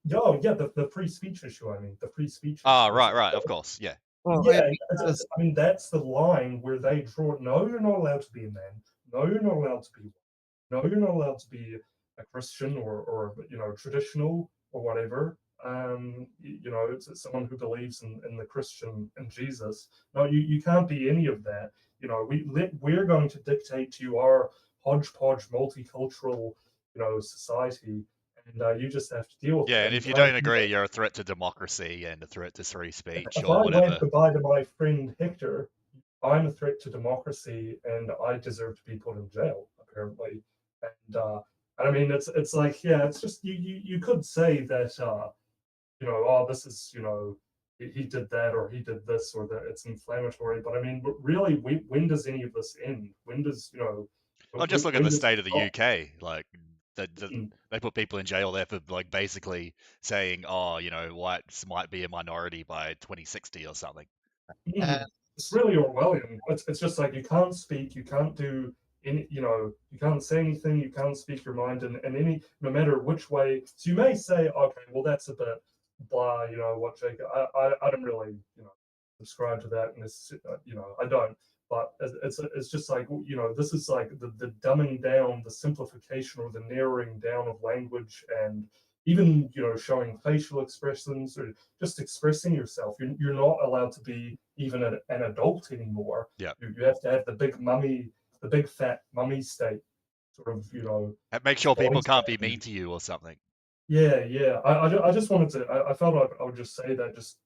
Yeah, the free speech issue. I mean, the free speech. Right. Of course, yeah. Well, yeah, I mean, that's the line where they draw. No, you're not allowed to be a man. No, you're not allowed to be. No, you're not allowed to be a Christian or traditional or whatever. It's someone who believes in the Christian and Jesus. No, you can't be any of that. We're going to dictate to you our hodgepodge multicultural society. And you just have to deal with it. Yeah, and if you don't agree, you're a threat to democracy and a threat to free speech if or whatever. I wave goodbye to my friend Hector, I'm a threat to democracy, and I deserve to be put in jail, apparently. And I mean, it's like, yeah, it's just you could say that, this is, he did that or he did this or that it's inflammatory. But I mean, really, when does any of this end? When does Well, just look at the state of the UK. Like they put people in jail there for like basically saying, whites might be a minority by 2060 or something. It's really Orwellian. It's just like you can't speak, you can't do any, you can't say anything, you can't speak your mind in any, no matter which way. So you may say, okay, well that's a bit blah, what Jacob. I don't really subscribe to that, and it's I don't. But it's just like this is like the dumbing down, the simplification, or the narrowing down of language, and even showing facial expressions or just expressing yourself. You're not allowed to be even an adult anymore. Yeah, you have to have the big fat mummy state, sort of make sure people can't be mean to you or something. Yeah. I just wanted to. I felt like I would just say that, just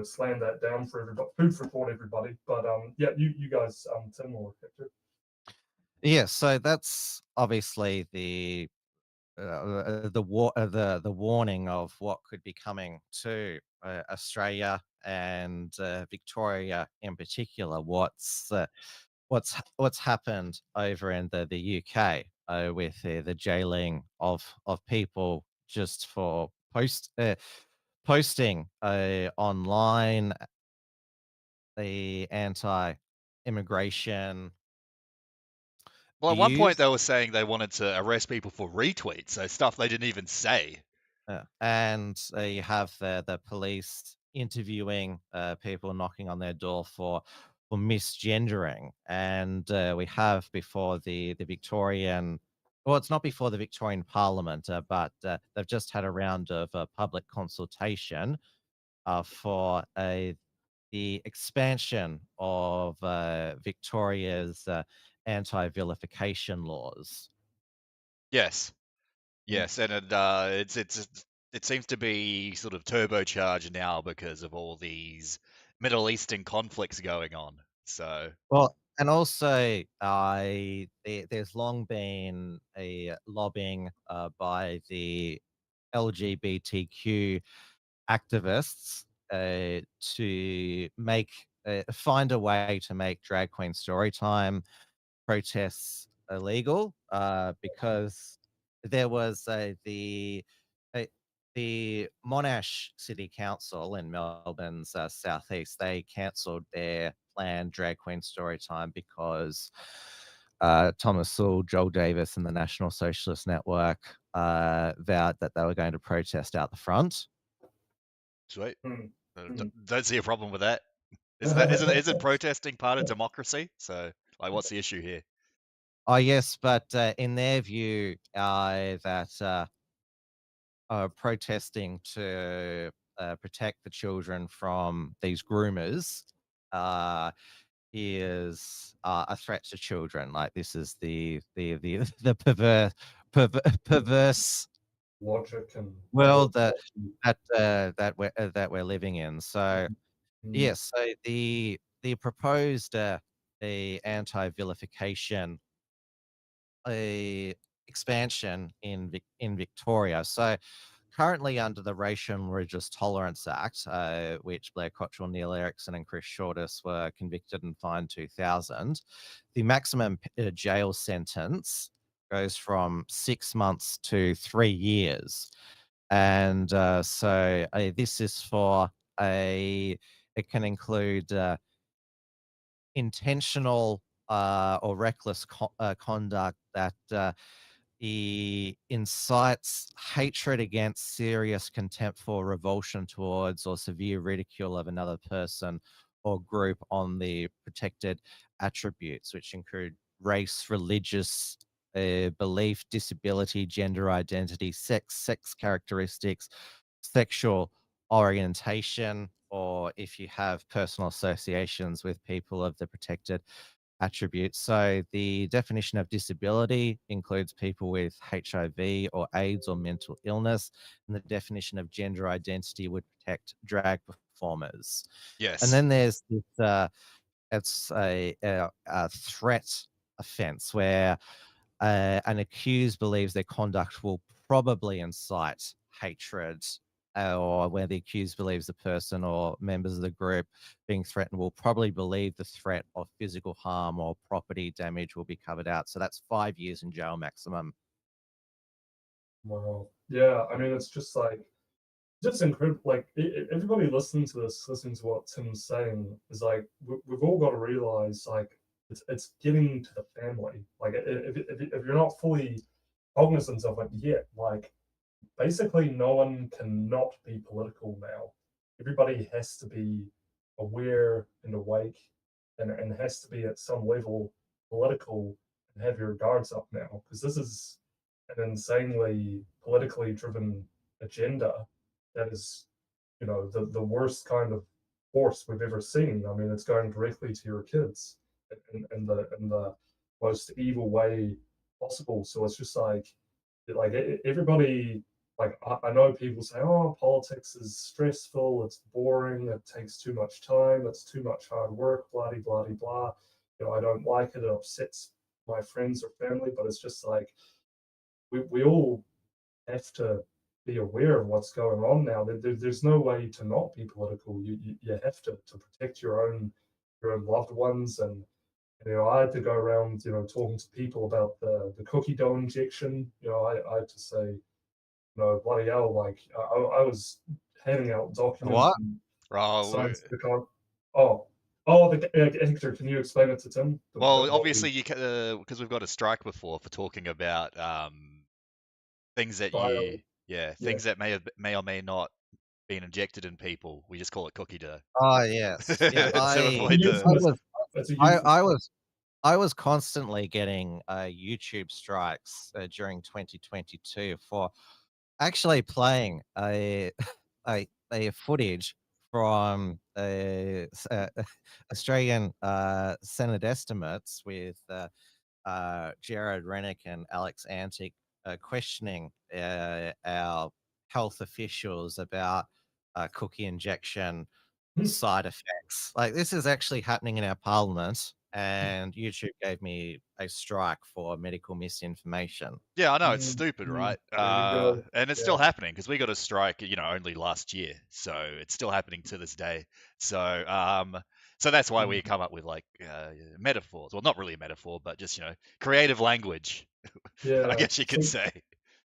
slam that down for everybody. Food for thought, everybody. But yeah, you guys, Tim or Hector. Yeah, so that's obviously the the warning of what could be coming to Australia and Victoria in particular. What's happened over in the UK with the jailing of people just for posting online the anti-immigration Well, at one point views. they were saying they wanted to arrest people for retweets, so stuff they didn't even say. And you have the police interviewing people knocking on their door for misgendering, and we have before the Victorian. Well, it's not before the Victorian Parliament, but they've just had a round of public consultation for the expansion of Victoria's anti-vilification laws. Yes, yes, and it seems to be sort of turbocharged now because of all these Middle Eastern conflicts going on. So Well, and also, there's long been a lobbying by the LGBTQ activists to find a way to make drag queen storytime protests illegal because there was uh, the Monash City Council in Melbourne's southeast. They cancelled their planned drag queen storytime because Thomas Sewell, Joel Davis, and the National Socialist Network vowed that they were going to protest out the front. sweet. Hmm. Don't see a problem with that. Isn't protesting part of democracy? So like, what's the issue here? Oh yes, but in their view, that protesting to protect the children from these groomers is a threat to children. Like this is the perverse Logic and world that we're living in. So Hmm. yes, so the proposed the anti-vilification a expansion in Victoria. So currently under the Racial and Religious Tolerance Act, which Blair Cottrell, Neil Erickson, and Chris Shortis were convicted and fined 2000, the maximum jail sentence goes from 6 months to 3 years. And so this is for it can include intentional or reckless conduct that he incites hatred against, serious contempt for, revulsion towards, or severe ridicule of another person or group on the protected attributes, which include race, religious belief, disability, gender identity, sex characteristics, sexual orientation, or if you have personal associations with people of the protected attributes. So the definition of disability includes people with HIV or AIDS or mental illness, and the definition of gender identity would protect drag performers. And Yes. then there's this, it's a threat offense where an accused believes their conduct will probably incite hatred, or where the accused believes the person or members of the group being threatened will probably believe the threat of physical harm or property damage will be covered out. So that's 5 years in jail maximum. Wow. Yeah, I mean, it's just incredible. Like everybody listening to this, listening to what Tim's saying, is like we've all got to realize like it's getting to the family. Like if you're not fully cognizant of it yet, like basically no one can not be political now. Everybody has to be aware and awake and has to be at some level political and have your guards up now because this is an insanely politically driven agenda that is, the worst kind of force we've ever seen. I mean, it's going directly to your kids in the most evil way possible. So it's just like everybody, like I know people say, oh, politics is stressful, it's boring, it takes too much time, it's too much hard work, blah blah blah. I don't like it, it upsets my friends or family, but it's just like we all have to be aware of what's going on now. There's no way to not be political. You have to protect your own loved ones. And I had to go around talking to people about the cookie dough injection. I had to say, bloody hell, like I was handing out documents What? and Oh, signs to the Hector, can you explain it to Tim? well, obviously you because we've got a strike before for talking about things that things that may or may not been injected in people. We just call it cookie dough. Oh yes, yeah. To avoid the I was constantly getting YouTube strikes during 2022 for actually playing a footage from Australian Senate estimates with Jared Rennick and Alex Antic questioning our health officials about cookie injection side effects. Like this is actually happening in our parliament, and YouTube gave me a strike for medical misinformation. Yeah, I know it's stupid, right? And it's still happening because we got a strike, only last year, so it's still happening to this day. So that's why we come up with like metaphors. Well, not really a metaphor, but just creative language. Yeah, I guess you could say.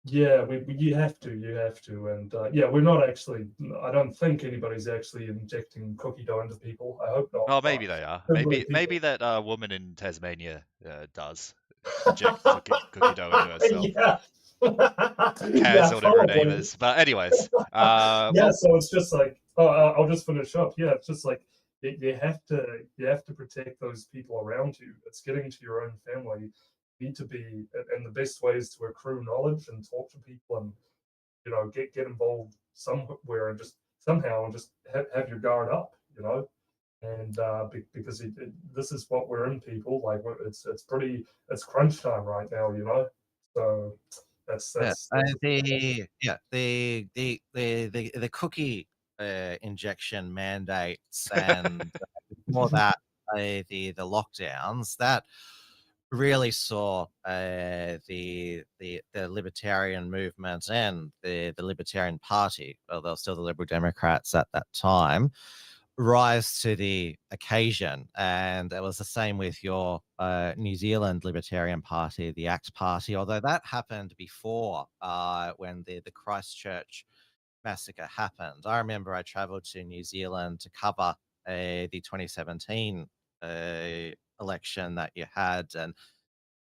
Yeah, you have to, and we're not actually. I don't think anybody's actually injecting cookie dough into people. I hope not. Oh, maybe they are. Maybe that woman in Tasmania does inject cookie dough into herself. Yeah. Kaz, or whatever her name is. But anyways, so it's just like, I'll just finish up. Yeah, it's just like you have to protect those people around you. It's getting to your own family. You need to be, and the best way is to accrue knowledge and talk to people, and get involved somewhere, and just somehow just have your guard up, and because this is what we're in, people. Like it's crunch time right now, So that's the cookie injection mandates, and before that, the lockdowns that really saw the libertarian movement and the Libertarian Party, well, they were still the Liberal Democrats at that time, rise to the occasion. And it was the same with your New Zealand Libertarian Party, the ACT Party, although that happened before when the Christchurch massacre happened. I remember I traveled to New Zealand to cover the 2017 election that you had, and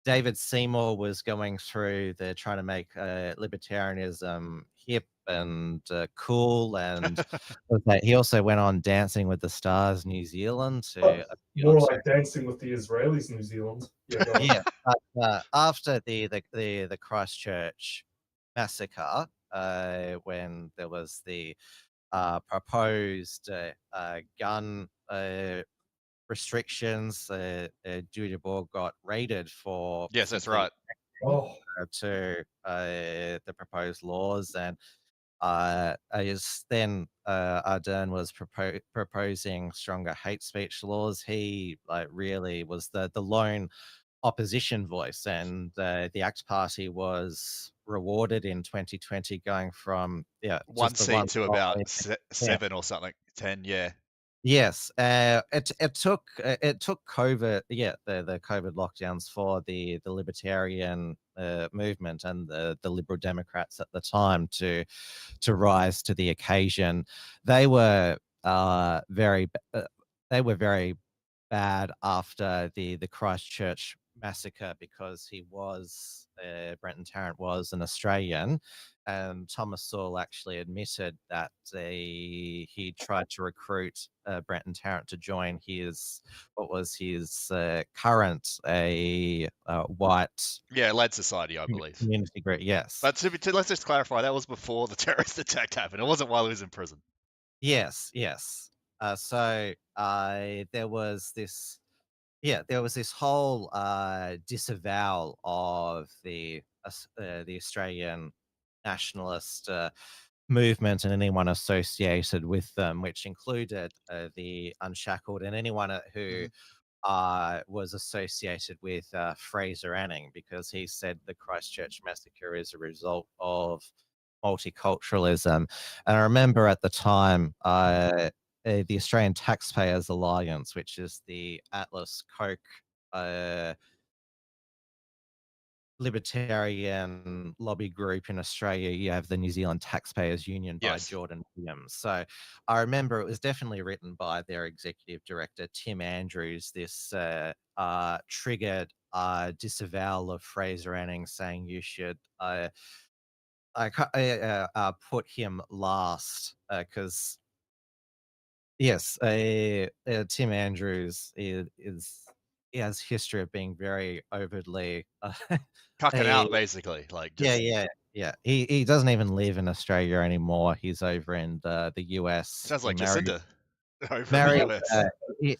David Seymour was going through trying to make libertarianism hip and cool, and he also went on Dancing with the Stars New Zealand to more like Dancing with the Israelis New Zealand. Yeah, after the Christchurch massacre, when there was the proposed gun restrictions, Julia got raided for yes, that's right. To the proposed laws, and then Ardern was proposing stronger hate speech laws. He really was the lone opposition voice, and the ACT Party was rewarded in 2020, going from one seat to about 7 or something, 10. Yes, it took COVID, the COVID lockdowns for the libertarian movement and the Liberal Democrats at the time to rise to the occasion. They were very bad after the Christchurch massacre, because Brenton Tarrant was an Australian, and Thomas Sowell actually admitted that he tried to recruit Brenton Tarrant to join his current white Lad Society, I believe, community group. Yes, but let's just clarify, that was before the terrorist attack happened. It wasn't while he was in prison. Yes. So there was this whole disavowal of the Australian nationalist movement and anyone associated with them, which included the Unshackled and anyone who was associated with Fraser Anning, because he said the Christchurch massacre is a result of multiculturalism. And I remember at the time, the Australian Taxpayers Alliance, which is the Atlas Coke libertarian lobby group in Australia, you have the New Zealand Taxpayers Union by Yes. Jordan Williams. So I remember it was definitely written by their executive director, Tim Andrews, this triggered disavowal of Fraser Anning, saying you should put him last, because yes, Tim Andrews he has history of being very overtly Cucking a out, basically. Like, yeah, just yeah. He doesn't even live in Australia anymore. He's over in the US. sounds He like married Jacinda over in the married US.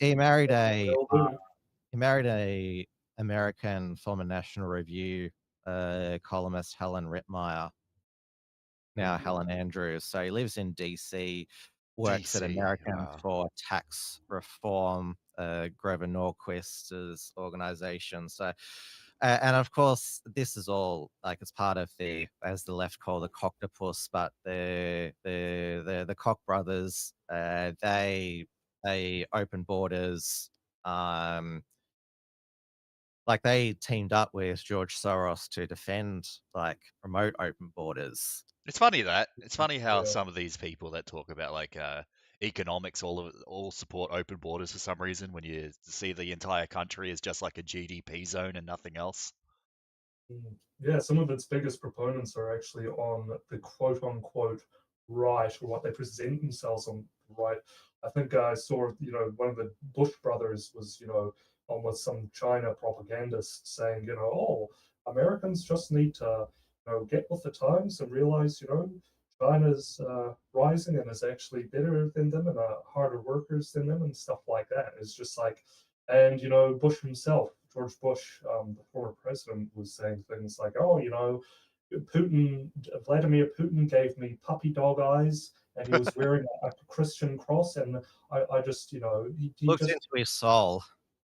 he married a Will do. he married a American former National Review columnist, Helen Rittmeyer, now Helen Andrews. So he lives in DC, works at DC. Americans Wow. for Tax Reform, Grover Norquist's organization. So, and of course, this is all like it's part of the, as the left call the coctopus, but the Koch brothers, they open borders. Like they teamed up with George Soros to defend like remote open borders. It's funny it's funny how Yeah. some of these people that talk about like economics all support open borders for some reason when you see the entire country as just like a GDP zone and nothing else. Yeah, some of its biggest proponents are actually on the quote unquote right, or what they present themselves on right. I think I saw, one of the Bush brothers was, on with some China propagandist saying, oh, Americans just need to, get with the times and realize, China's rising and is actually better than them and are harder workers than them and stuff like that. It's just like, and Bush himself, George Bush, the former president, was saying things like, "Oh, Vladimir Putin gave me puppy dog eyes, and he was wearing a Christian cross, and I just, he Looked just." into his soul.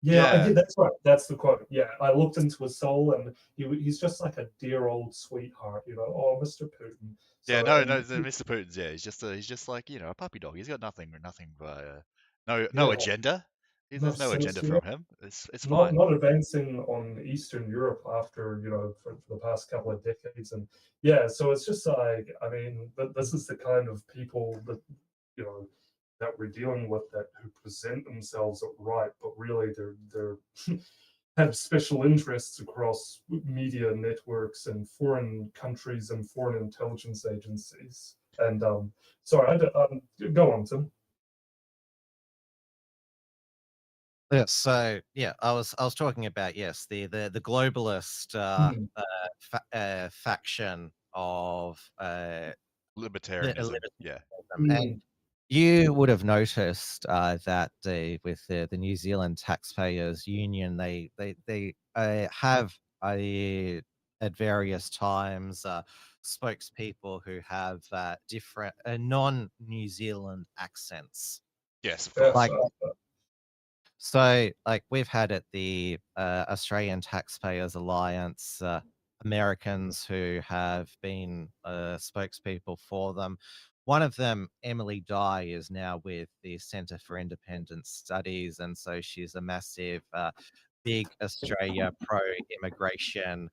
Yeah, I Yeah. did. That's right. That's the quote. Yeah, I looked into his soul, and he's just like a dear old sweetheart. Oh, Mr. Putin. Yeah, So, no, and Mr. Putin's he's just like a puppy dog. He's got nothing, no yeah, agenda. no There's no agenda sinister. from him. It's not fine. not advancing on Eastern Europe after for the past couple of decades, and yeah, so it's just like, I mean, this is the kind of people that you know that we're dealing with, that who present themselves right, but really they're have special interests across media networks and foreign countries and foreign intelligence agencies. And sorry, go on, Tim. Yeah, so yeah, I was talking about, yes, the globalist Hmm. faction of Libertarianism. libertarianism, Yeah. and Hmm. you would have noticed that with the New Zealand Taxpayers Union, they have at various times spokespeople who have different non-New Zealand accents. Yes, of Yes. course. Like so, like we've had at the Australian Taxpayers Alliance, Americans who have been spokespeople for them. One of them, Emily Dye, is now with the Centre for Independent Studies, and so she's a massive, big Australia pro-immigration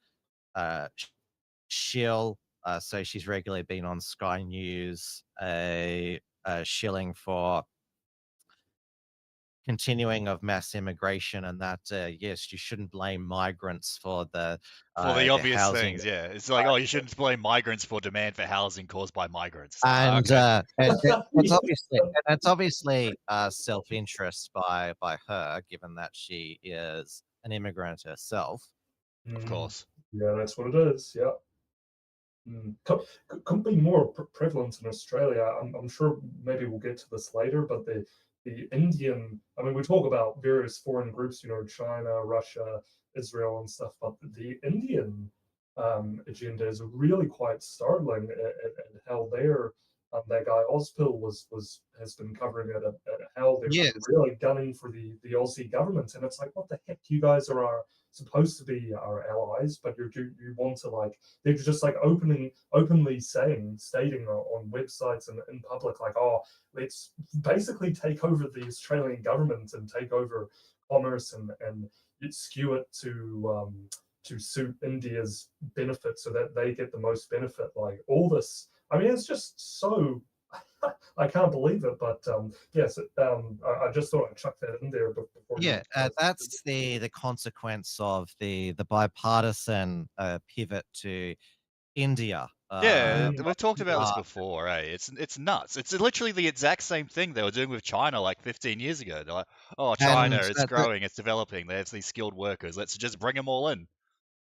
shill. So she's regularly been on Sky News, shilling for continuing of mass immigration, and that yes, you shouldn't blame migrants for the the obvious housing, things, yeah. It's like, oh, you shouldn't blame migrants for demand for housing caused by migrants. It's like, and okay. it's obviously self-interest by her, given that she is an immigrant herself. Of course. Yeah, that's what it is. Yeah. Couldn't be more prevalent in Australia. I'm sure maybe we'll get to this later, but the Indian, I mean, we talk about various foreign groups, China, Russia, Israel, and stuff, but the Indian agenda is really quite startling, and how that guy Ozpil has been covering it, and how they're Yes. really gunning for the Aussie government, and it's like, what the heck, you guys are our supposed to be our allies, but you want to like they're just like openly stating on websites and in public like, oh, let's basically take over the Australian government and take over commerce and skew it to suit India's benefit so that they get the most benefit. Like all this, I mean, it's just so. I can't believe it, but yes, I just thought I'd chuck that in there before. Yeah, that's the consequence of the bipartisan pivot to India. Yeah, we've talked about this before, eh? It's nuts. It's literally the exact same thing they were doing with China like 15 years ago. They're like, oh, China, it's growing, it's developing, they have these skilled workers, let's just bring them all in.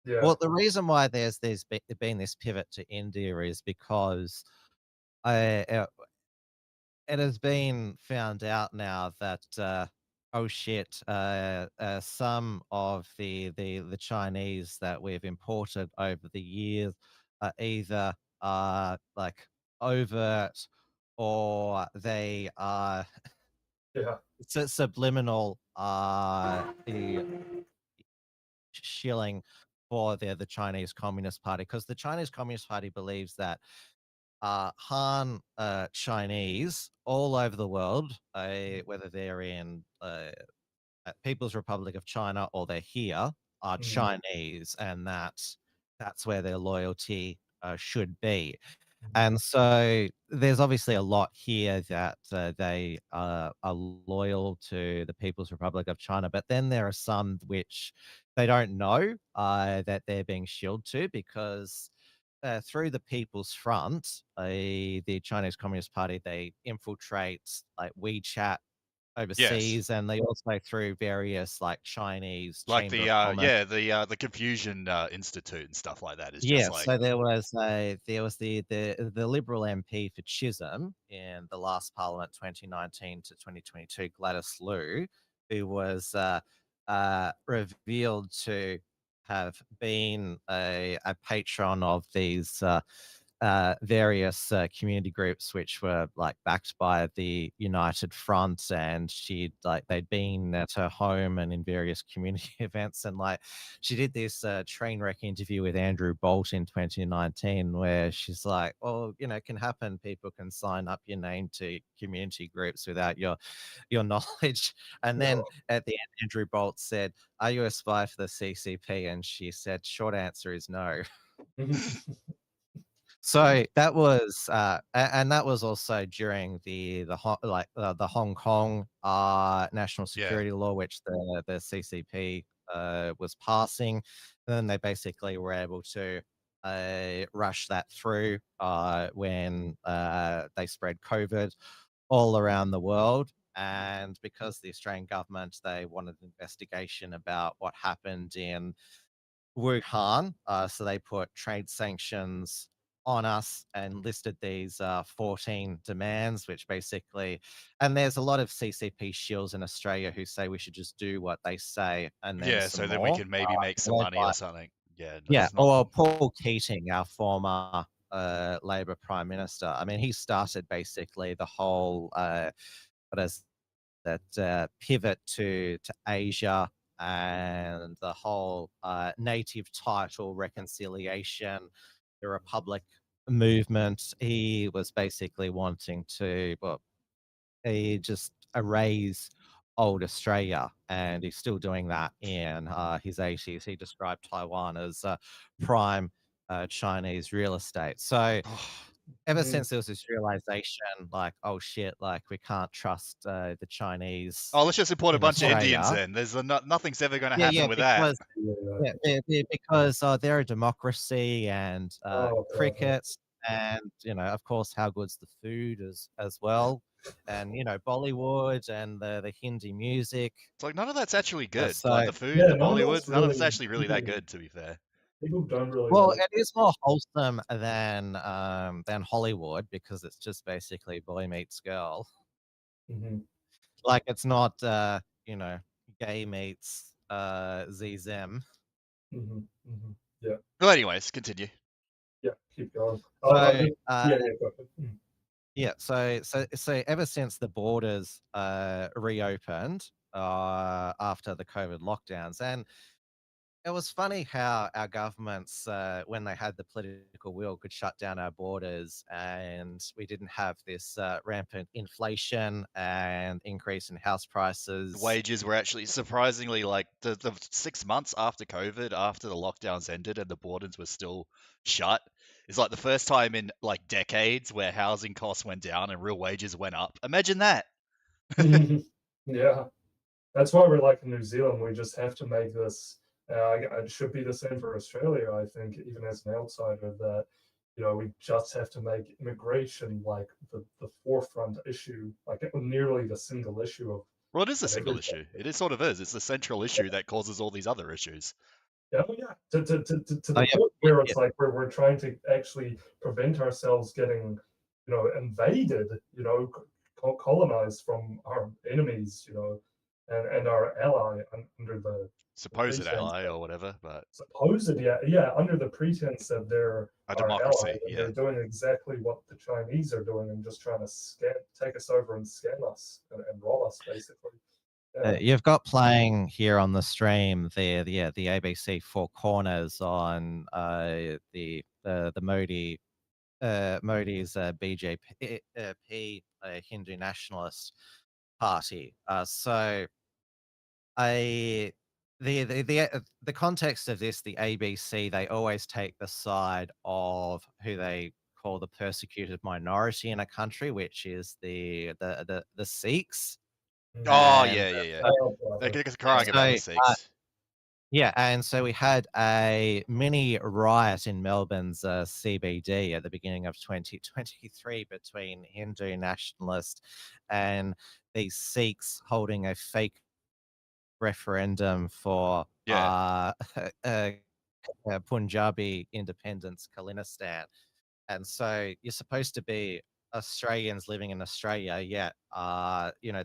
Yeah. Well, the reason why there's been this pivot to India is because it has been found out now that oh shit, some of the Chinese that we've imported over the years are either like overt or they are subliminal shilling for the Chinese Communist Party, because the Chinese Communist Party believes that Han Chinese all over the world, whether they're in People's Republic of China or they're here, are Chinese, and that's where their loyalty should be. And so there's obviously a lot here that they are loyal to the People's Republic of China, but then there are some which they don't know that they're being shielded to, because through the People's Front, the Chinese Communist Party, they infiltrate like WeChat overseas, and they also through various like Chinese like Chamber of Commerce. the Confucian Institute and stuff like that. It's Yeah, just like, so there was the Liberal MP for Chisholm in the last Parliament, 2019 to 2022, Gladys Liu, who was revealed to have been a patron of these various community groups which were like backed by the United Front, and they'd been at her home and in various community events, and like she did this train wreck interview with Andrew Bolt in 2019 where she's like, oh, it can happen, people can sign up your name to community groups without your knowledge. And then at the end, Andrew Bolt said, are you a spy for the CCP? And she said, short answer is no. So that was, and that was also during the Hong Kong national security law, which the CCP was passing. And then they basically were able to rush that through when they spread COVID all around the world. And because the Australian government, they wanted an investigation about what happened in Wuhan, so they put trade sanctions on us and listed these 14 demands, which basically, and there's a lot of CCP shills in Australia who say we should just do what they say, and then so that we can maybe make some money or something. Or Paul Keating, our former Labor Prime Minister. I mean, he started basically the whole pivot to Asia and the whole native title reconciliation, the Republic movement. He was basically wanting to, he just erase old Australia, and he's still doing that in his 80s. He described Taiwan as prime Chinese real estate. So ever since there was this realization, like, oh shit, like we can't trust the Chinese. Oh, let's just import a bunch of Indians then. There's nothing's ever going to happen with that. Because they're a democracy, and cricket, and of course, how good's the food as well, and Bollywood and the Hindi music. It's like none of that's actually good. Like the food, the Bollywood, none of it's actually really that good, to be fair. People don't really. Well, it is more wholesome than Hollywood, because it's just basically boy meets girl. Like it's not gay meets ZZM. Yeah. Well, anyways, continue. Yeah, keep going. So ever since the borders reopened after the COVID lockdowns, and it was funny how our governments, when they had the political will, could shut down our borders, and we didn't have this rampant inflation and increase in house prices. Wages were actually surprisingly like the 6 months after COVID, after the lockdowns ended and the borders were still shut. It's like the first time in like decades where housing costs went down and real wages went up. Imagine that. Yeah, that's why we're like in New Zealand. We just have to make this. It should be the same for Australia, I think, even as an outsider, that we just have to make immigration like the forefront issue, like nearly the single issue of Well, it is a of single everything. issue. It sort of is. It's the central issue that causes all these other issues. Yeah, oh yeah, to Oh, the yeah, point where it's yeah. like we're trying to actually prevent ourselves getting, invaded, colonized from our enemies, and our ally under the Supposed pretense ally that or whatever, but supposed, yeah, under the pretense that they're a our ally, democracy, and yeah. they're doing exactly what the Chinese are doing and just trying to take us over and scam us and rob us, basically. Yeah. You've got playing here on the stream the ABC Four Corners on the Modi's BJP Hindu Nationalist Party. So I the context of this, the ABC, they always take the side of who they call the persecuted minority in a country, which is the Sikhs. Oh, And yeah. Oh, They're brother. crying about the so Sikhs. yeah, and so we had a mini riot in Melbourne's CBD at the beginning of 2023 between Hindu nationalists and these Sikhs holding a fake referendum for Yeah. Punjabi independence, Khalistan. And so you're supposed to be Australians living in Australia, yet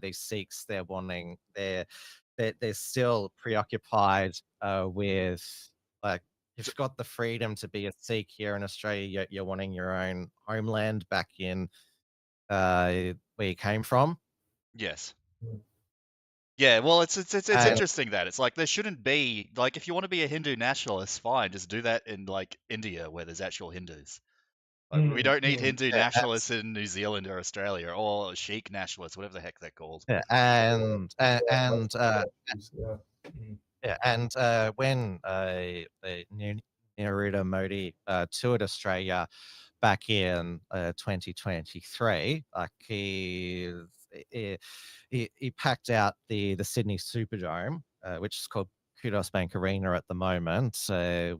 these Sikhs, they're still preoccupied with, like, you've got the freedom to be a Sikh here in Australia, yet you're wanting your own homeland back in where you came from. Yes. Mm. Yeah, well, it's And interesting that it's like there shouldn't be like if you want to be a Hindu nationalist, fine, just do that in like India where there's actual Hindus. Like we don't need Hindu yeah, nationalists in New Zealand or Australia or Sikh nationalists, whatever the heck they're called. yeah, Yeah. Mm. yeah, and when Narendra Modi toured Australia back in 2023, like he, he packed out the Sydney Superdome, which is called Kudos Bank Arena at the moment,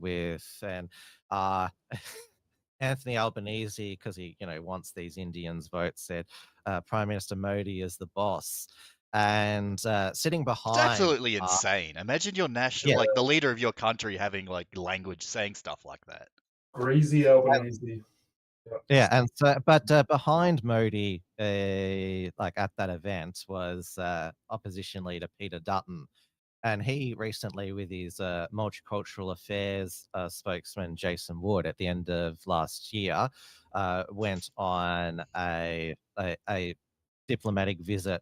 with and Anthony Albanese, because he wants these Indians votes, said Prime Minister Modi is the boss. And sitting It's behind, absolutely insane. Imagine your national, yeah, like the leader of your country having like language saying stuff like that. Greasy Albanese. yeah, and so, but behind Modi, like at that event, was opposition leader Peter Dutton, and he recently, with his multicultural affairs spokesman Jason Wood, at the end of last year, went on a diplomatic visit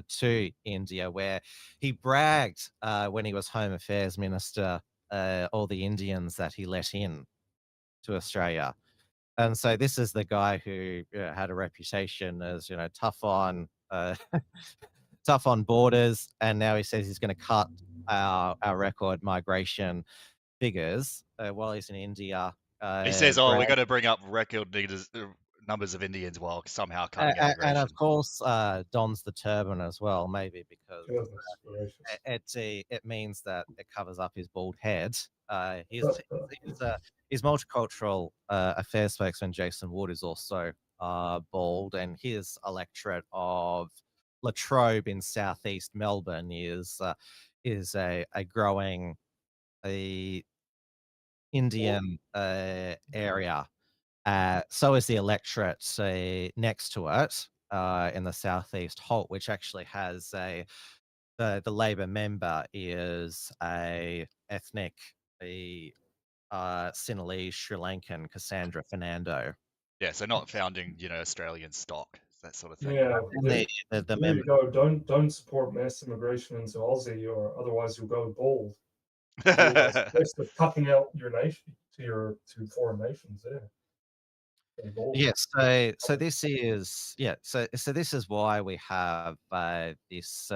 to India, where he bragged when he was Home Affairs Minister all the Indians that he let in to Australia. And so this is the guy who had a reputation as tough on tough on borders, and now he says he's going to cut our record migration figures while he's in India. He says, "Oh, we're going to bring up record numbers of Indians while somehow cutting immigration." And of course, dons the turban as well, maybe because Goodness gracious. it means that it covers up his bald head. His multicultural affairs spokesman Jason Wood is also bald, and his electorate of Latrobe in southeast Melbourne is a growing Indian area. So is the electorate next to it in the southeast, Holt, which actually has the Labor member is a ethnic Sinhalese Sri Lankan, Cassandra Fernando. Yeah, so not founding, Australian stock, that sort of thing. Yeah, The there member. you go. Don't support mass immigration into Aussie, or otherwise you'll go bald. Basically cutting out your nation to foreign nations. Yes, so this is so this is why we have this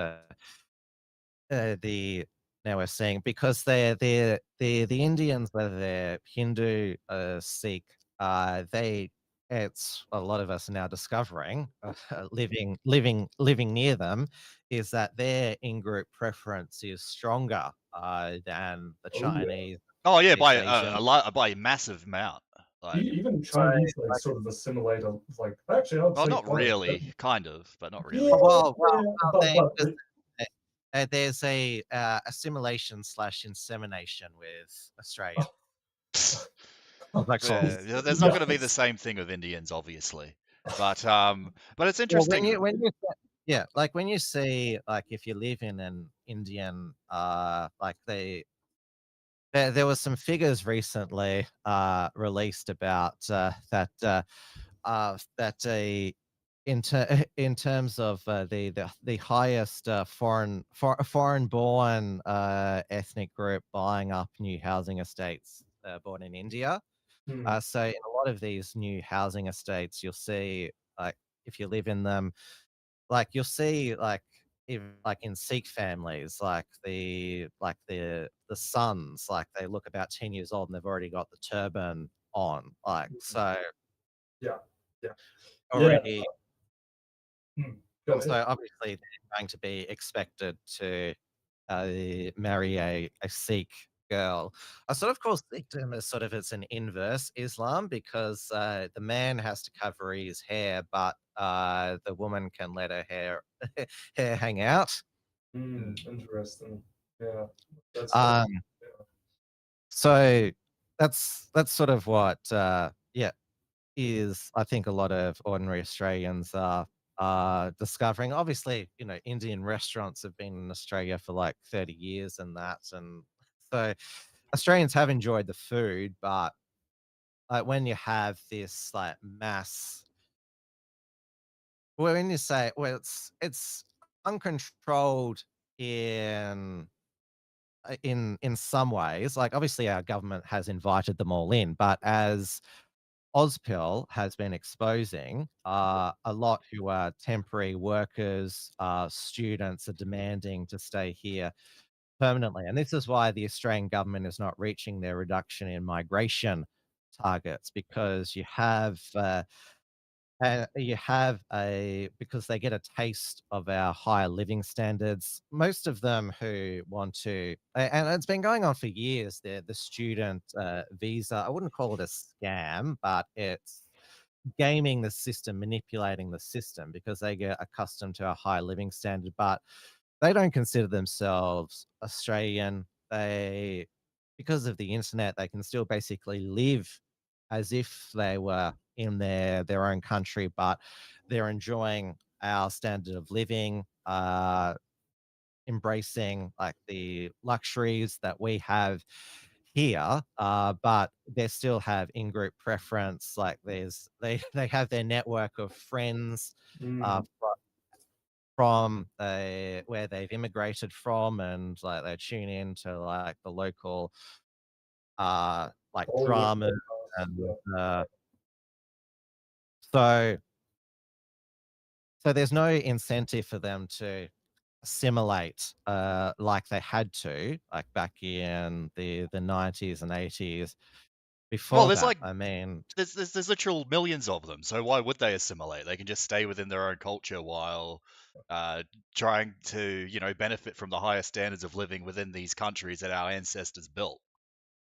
the now we're seeing, because the Indians, whether they're Hindu, Sikh, they it's a lot of us are now discovering, living near them, is that their in-group preference is stronger than the Chinese, Oh yeah, East by Asian. a lot, by a massive amount. Like, Even So, Chinese like like, sort of assimilate like actually I'd well, say not really, kind of, but not really. yeah, well, they but there's a assimilation / insemination with Australia. Like, There's not going to be the same thing with Indians, obviously, but it's well, interesting. when you see, like, if you live in an Indian, like there was some figures recently released about that in terms of the highest foreign born ethnic group buying up new housing estates born in India. So in a lot of these new housing estates, you'll see, like, if you live in them, like, you'll see, like, even like in Sikh families, like the sons, like, they look about 10 years old and they've already got the turban on, like, so yeah, yeah, yeah. already. Go And so ahead. obviously they're going to be expected to marry a Sikh girl. I sort of call Sikhdom as sort of, it's an inverse Islam, because the man has to cover his hair, but the woman can let her hair hang out. Interesting. Yeah, that's Um, so that's sort of what is, I think, a lot of ordinary Australians are discovering. Obviously, Indian restaurants have been in Australia for like 30 years and that, and so Australians have enjoyed the food, but like when you have this like mass, well, when you say, well, it's uncontrolled in in some ways. Like, obviously our government has invited them all in, but as Ozpil has been exposing, a lot who are temporary workers, students, are demanding to stay here permanently. And this is why the Australian government is not reaching their reduction in migration targets, because because they get a taste of our higher living standards. Most of them who want to, and it's been going on for years, the student visa. I wouldn't call it a scam, but it's gaming the system, manipulating the system, because they get accustomed to a high living standard, but they don't consider themselves Australian. Because of the internet, they can still basically live as if they were in their own country, but they're enjoying our standard of living, embracing like the luxuries that we have here, but they still have in-group preference. Like, they have their network of friends from where they've immigrated from, and like they tune in to like the local like dramas, and so there's no incentive for them to assimilate like they had to, like back in the 90s and 80s. Well, Before there's that, like I mean, there's literal millions of them. So why would they assimilate? They can just stay within their own culture while trying to, benefit from the higher standards of living within these countries that our ancestors built.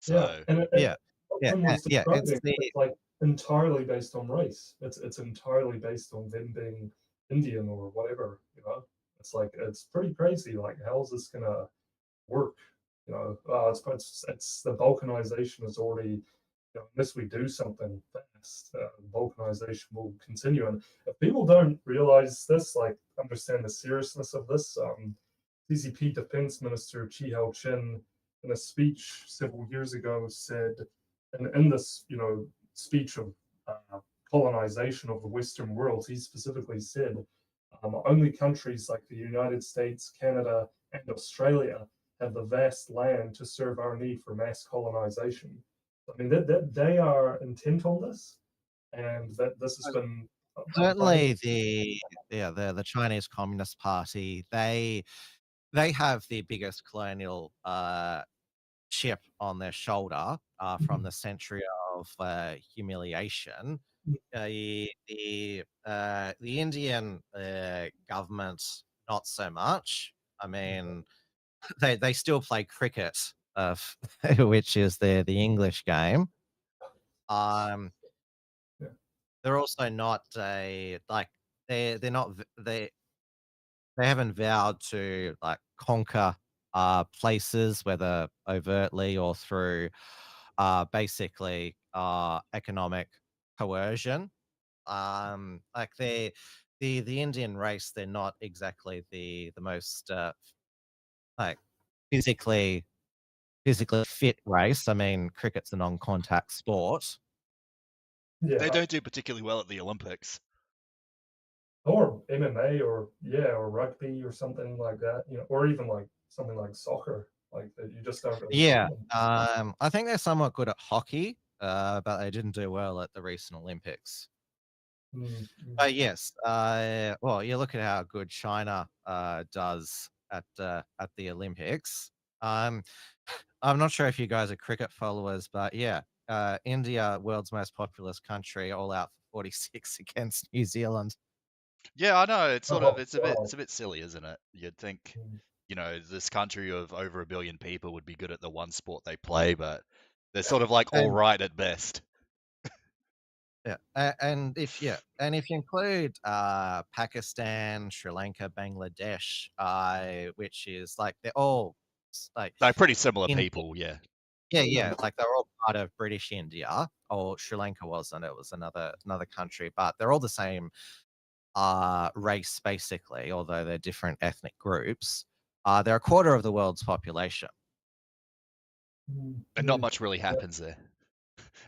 So and yeah, Tim was describing it's the it's like entirely based on race. It's entirely based on them being Indian or whatever. It's like it's pretty crazy. Like, how's this gonna work? It's the balkanization is already. Unless we do something fast, balkanization will continue. And if people don't realize this, like understand the seriousness of this, CCP Defense Minister Chi Hao-chin, in a speech several years ago, said, and in this, speech of colonization of the Western world, he specifically said, only countries like the United States, Canada, and Australia have the vast land to serve our need for mass colonization. I mean, they are intent on this, and that this has been Certainly the Chinese Communist Party, they have the biggest colonial chip on their shoulder from the century of humiliation. The Indian government, not so much. I mean, they still play cricket, which is the English game. Yeah. They're also not like they're not they haven't vowed to like conquer places, whether overtly or through basically economic coercion. Like the Indian race, they're not exactly the most like physically fit race. I mean, cricket's a non-contact sport. Yeah. They don't do particularly well at the Olympics. Or MMA or rugby or something like that, or even like something like soccer, like that you just don't really see Yeah, them. I think they're somewhat good at hockey, but they didn't do well at the recent Olympics. But yes, well, you look at how good China does at the Olympics. I'm not sure if you guys are cricket followers, but yeah, India, world's most populous country, all out for 46 against New Zealand. Yeah, I know. It's sort of Oh, it's a wow. bit silly, isn't it? You'd think, Mm. this country of over 1 billion people would be good at the one sport they play, but they're sort of like all And right at best. yeah, and if you include Pakistan, Sri Lanka, Bangladesh, which is like they're all like They're pretty similar in people, yeah. yeah, like they're all part of British India, or Sri Lanka wasn't. It was another country, but they're all the same race basically, although they're different ethnic groups. They're a quarter of the world's population. And not much really happens there.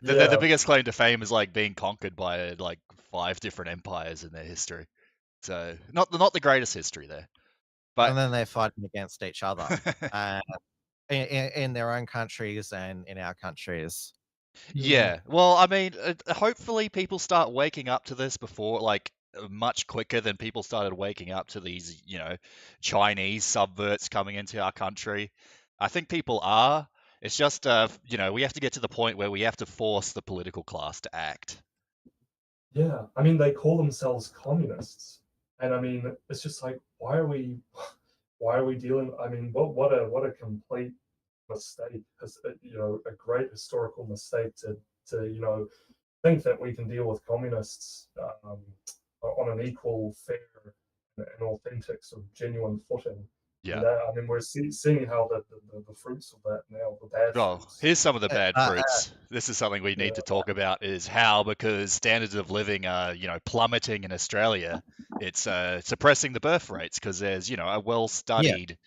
The Yeah. biggest claim to fame is like being conquered by like 5 different empires in their history. So not the greatest history there. But And then they're fighting against each other in their own countries and in our countries. yeah, well, I mean, hopefully people start waking up to this before, like, much quicker than people started waking up to these, Chinese subverts coming into our country. I think people are. It's just, we have to get to the point where we have to force the political class to act. Yeah, I mean, they call themselves communists, and I mean, it's just like, why are we, why are we dealing? I mean, what a complete mistake, a great historical mistake to think that we can deal with communists on an equal, fair, and authentic, sort of genuine footing. Yeah. And I mean, we're seeing how the fruits of that now, the bad Oh, fruits. here's some of the bad Uh, fruits. This is something we need Yeah. to talk about, is how, because standards of living are, plummeting in Australia, it's suppressing the birth rates, because there's, a well-studied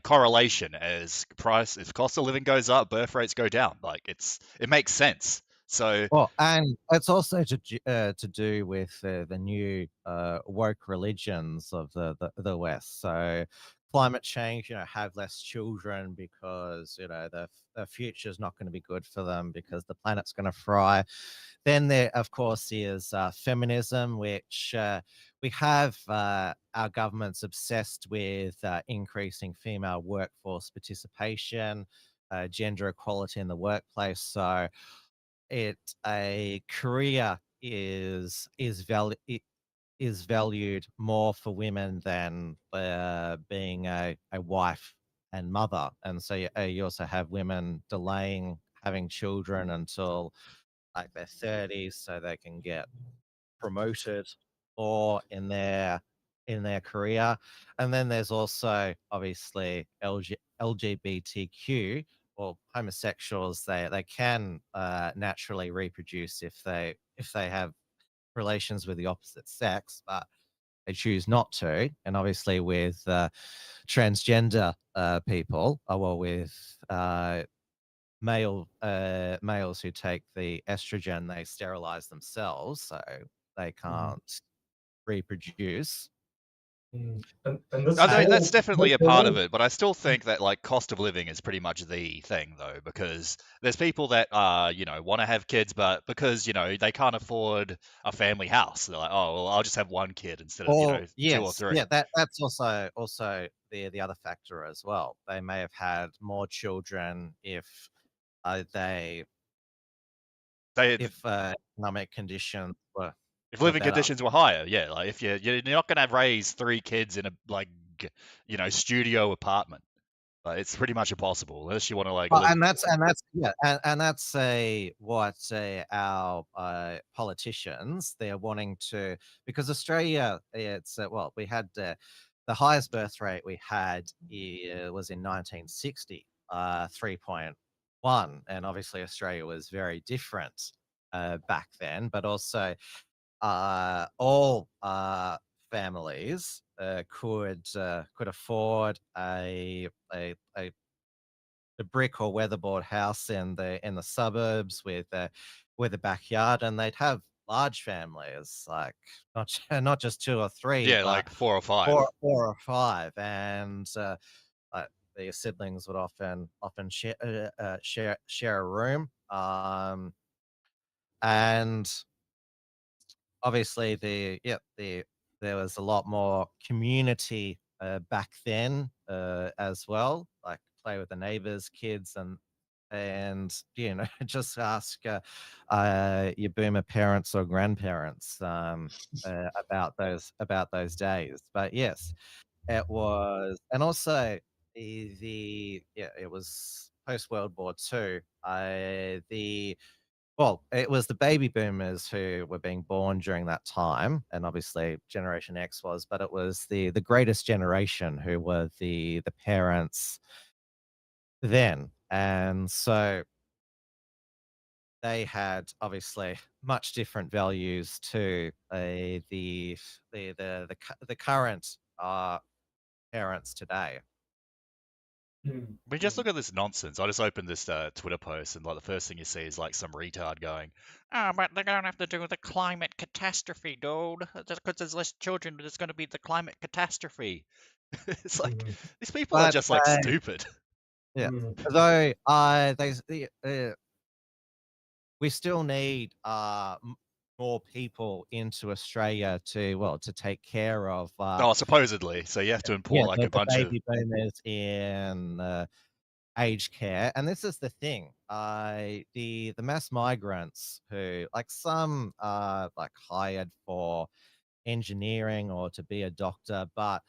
correlation. As cost of living goes up, birth rates go down. Like, it makes sense. So Well, and it's also to do with the new woke religions of the West. So climate change, have less children because the future is not going to be good for them because the planet's going to fry. Then there, of course, is feminism, which we have our government's obsessed with increasing female workforce participation, gender equality in the workplace. So a career is valued more for women than being a wife and mother, and so you also have women delaying having children until like their 30s so they can get promoted or in their career. And then there's also obviously LGBTQ or homosexuals. They can naturally reproduce if they have relations with the opposite sex, but they choose not to. And obviously with transgender people, well, with males who take the estrogen, they sterilize themselves, so they can't reproduce. And this I is mean, all that's definitely a part of all- it, but I still think that like cost of living is pretty much the thing, though, because there's people that want to have kids, but because they can't afford a family house, they're like, oh well, I'll just have one kid instead of Or two or yes, three. yeah, that's also the other factor as well. They may have had more children if they They if economic conditions were if were living better. conditions were higher, yeah, like if you're not gonna raise 3 kids in a studio apartment. It's pretty much impossible unless you want to like Well, live. and that's yeah, and that's what our politicians they're wanting to because Australia it's well we had the highest birth rate we had was in 1960 3.1 and obviously Australia was very different back then but also all families could afford a the brick or weatherboard house in the suburbs with a backyard, and they'd have large families, like not just two or three, Yeah, but like 4 or 5. four or five, and like the siblings would often share a room, and obviously there was a lot more community back then as well, like play with the neighbors, kids, and just ask your boomer parents or grandparents about those days. But yes, it was, and also it was post World War II. It was the baby boomers who were being born during that time, and obviously Generation X was, but it was the greatest generation who were the parents then, and so they had obviously much different values to the current parents today. We just look at this nonsense. I just opened this Twitter post, and like the first thing you see is like some retard going, "Oh, but they're gonna have to do the climate catastrophe, dude. Just because there's less children, but it's going to be the climate catastrophe." It's like these people are But just like stupid. yeah, Mm. though we still need more people into Australia to take care of Oh, supposedly. So you have to import like a the bunch of baby boomers in aged care. And this is the thing, the mass migrants who like some are like hired for engineering or to be a doctor, but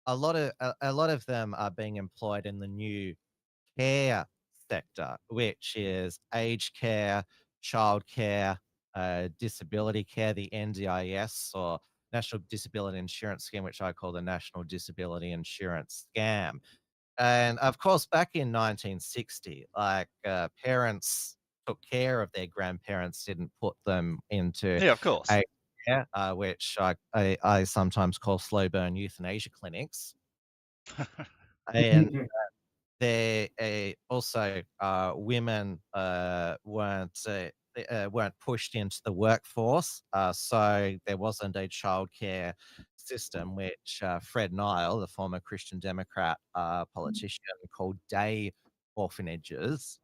a lot of them are being employed in the new care sector, which is aged care, childcare, disability care, the NDIS or National Disability Insurance Scheme, which I call the National Disability Insurance Scam. And of course, back in 1960, like parents took care of their grandparents, didn't put them into yeah, of course. aged care, which I sometimes call slow burn euthanasia clinics. And there also women weren't pushed into the workforce, so there wasn't a childcare system, which Fred Nile, the former Christian Democrat politician, called day orphanages,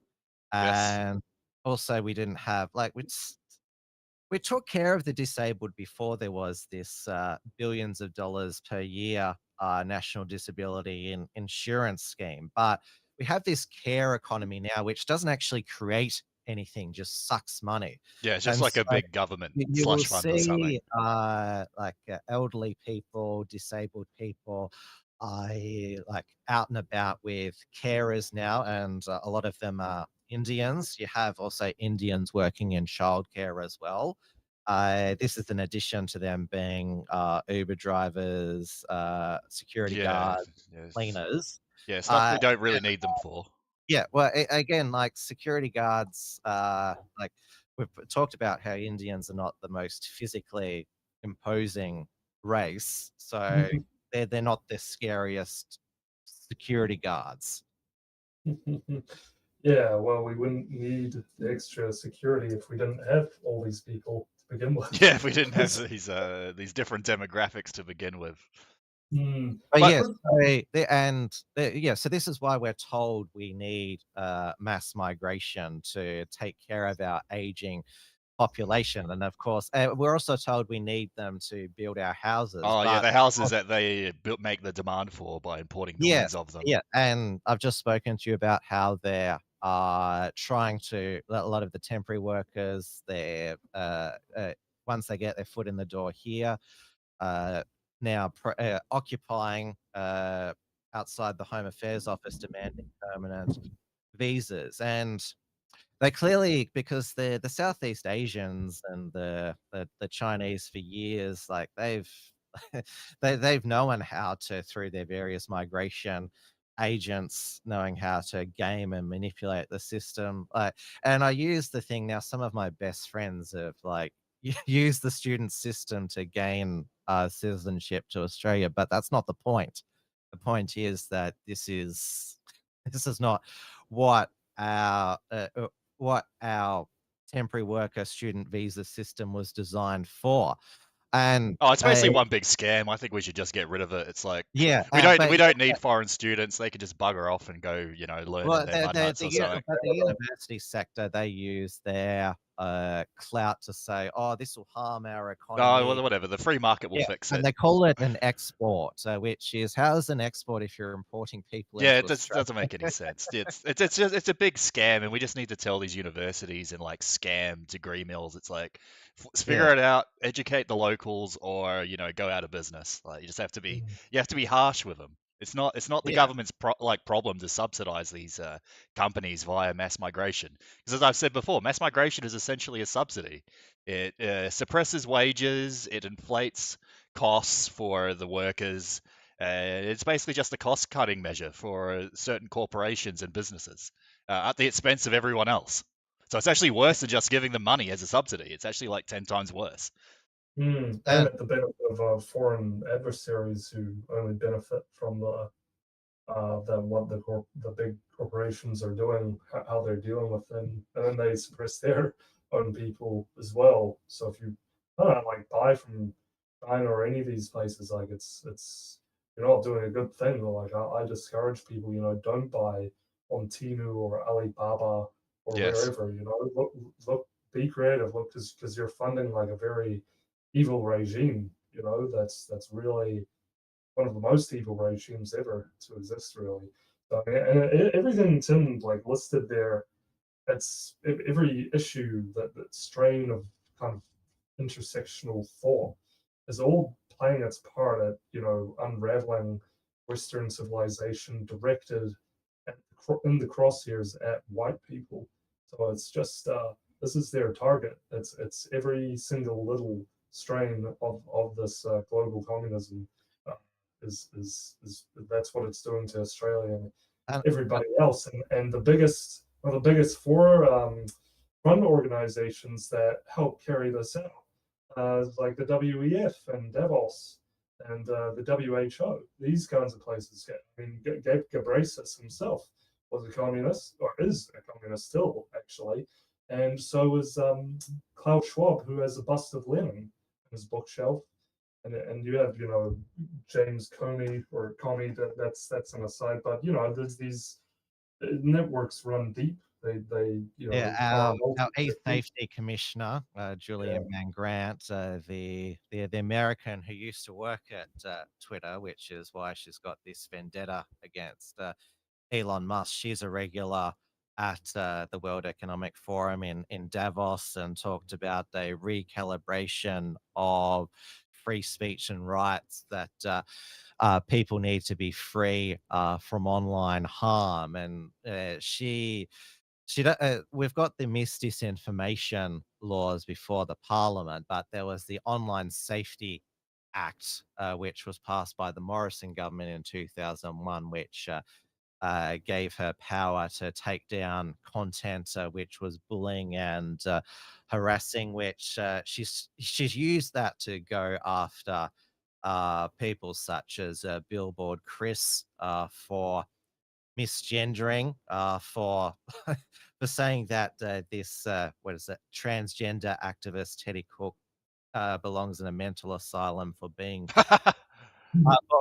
Yes. and also we didn't have we took care of the disabled before there was this billions of dollars per year national disability insurance scheme. But we have this care economy now, which doesn't actually create anything, just sucks money. Yeah, it's just And like so a big government you will slush fund or something. see elderly people, disabled people, like out and about with carers now, and a lot of them are Indians. You have also Indians working in childcare as well. This is in addition to them being Uber drivers, security Yeah. guards, cleaners. Yeah, stuff Uh, we don't really need them for. yeah, well, again, like security guards, like we've talked about how Indians are not the most physically imposing race, so they're not the scariest security guards. Yeah, well, we wouldn't need the extra security if we didn't have all these people to begin with. Yeah, if we didn't have these different demographics to begin with. But But- yes, so this is why we're told we need mass migration to take care of our aging population, and of course, we're also told we need them to build our houses. Oh yeah, but the houses that they make the demand for by importing millions of them. Yeah, and I've just spoken to you about how they're trying to, a lot of the temporary workers, they're once they get their foot in the door here, now occupying outside the Home Affairs Office, demanding permanent visas. And they clearly, because the Southeast Asians and the Chinese for years, like they've known how to, through their various migration agents, knowing how to game and manipulate the system. And I use the thing now. Some of my best friends have used the student system to gain citizenship to Australia, but that's not the point. The point is that this is not what our temporary worker student visa system was designed for. And it's basically one big scam. I think we should just get rid of it. It's like, yeah, we don't need foreign students. They can just bugger off and go, learn in their mud huts or something. But the university sector, they use their clout to say, "Oh, this will harm our economy." Oh, well, whatever. The free market will fix it. And they call it an export, which is, how is an export if you're importing people? Yeah, into it doesn't make any sense. It's a big scam, and we just need to tell these universities and like scam degree mills. It's like, figure it out, educate the locals, or go out of business. Like, you just have to be harsh with them. It's not the government's problem to subsidize these companies via mass migration. Because as I've said before, mass migration is essentially a subsidy. It suppresses wages, it inflates costs for the workers. It's basically just a cost-cutting measure for certain corporations and businesses at the expense of everyone else. So it's actually worse than just giving them money as a subsidy. It's actually like 10 times worse. And at the benefit of foreign adversaries who only benefit from what the big corporations are doing, how they're dealing with them, and then they suppress their own people as well. So if you buy from China or any of these places, like it's you're not doing a good thing. Like I discourage people, don't buy on Temu or Alibaba or wherever. Look, be creative. Look, because you're funding like a very evil regime. That's really one of the most evil regimes ever to exist, really. So, and everything Tim listed there, it's every issue, that strain of kind of intersectional thought is all playing its part at unraveling Western civilization directed in the crosshairs at white people. So it's just this is their target. It's every single little strain of this global communism. Is that's what it's doing to Australia and everybody else. And one of the biggest front organizations that help carry this out, like the WEF and Davos and the WHO, these kinds of places. I mean, Gabe Ghebreyesus himself was a communist, or is a communist still, actually. And so is Klaus Schwab, who has a bust of Lenin in his bookshelf. And you have, James Comey or Comey, that's an aside, but there's these networks run deep. They our e-safety commissioner, Julian Van Grant, the American who used to work at Twitter, which is why she's got this vendetta against Elon Musk. She's a regular at the World Economic Forum in Davos, and talked about a recalibration of free speech and rights, that people need to be free from online harm. And we've got the disinformation laws before the Parliament, but there was the Online Safety Act, which was passed by the Morrison government in 2001, which gave her power to take down content which was bullying and harassing, which she's used that to go after people such as Billboard Chris for misgendering, for for saying that this transgender activist Teddy Cook belongs in a mental asylum for being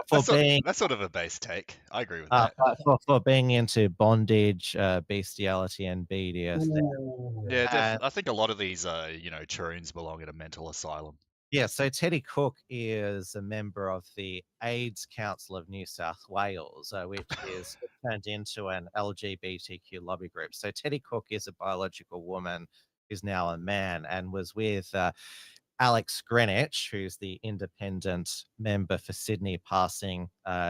for being that's sort of a base take. I agree with that. for being into bondage, bestiality, and BDSM. Ooh. Yeah, And I think a lot of these, troons belong in a mental asylum. yeah, so Teddy Cook is a member of the AIDS Council of New South Wales, which is turned into an LGBTQ lobby group. So Teddy Cook is a biological woman who's now a man and was with Alex Greenwich, who's the independent member for Sydney, passing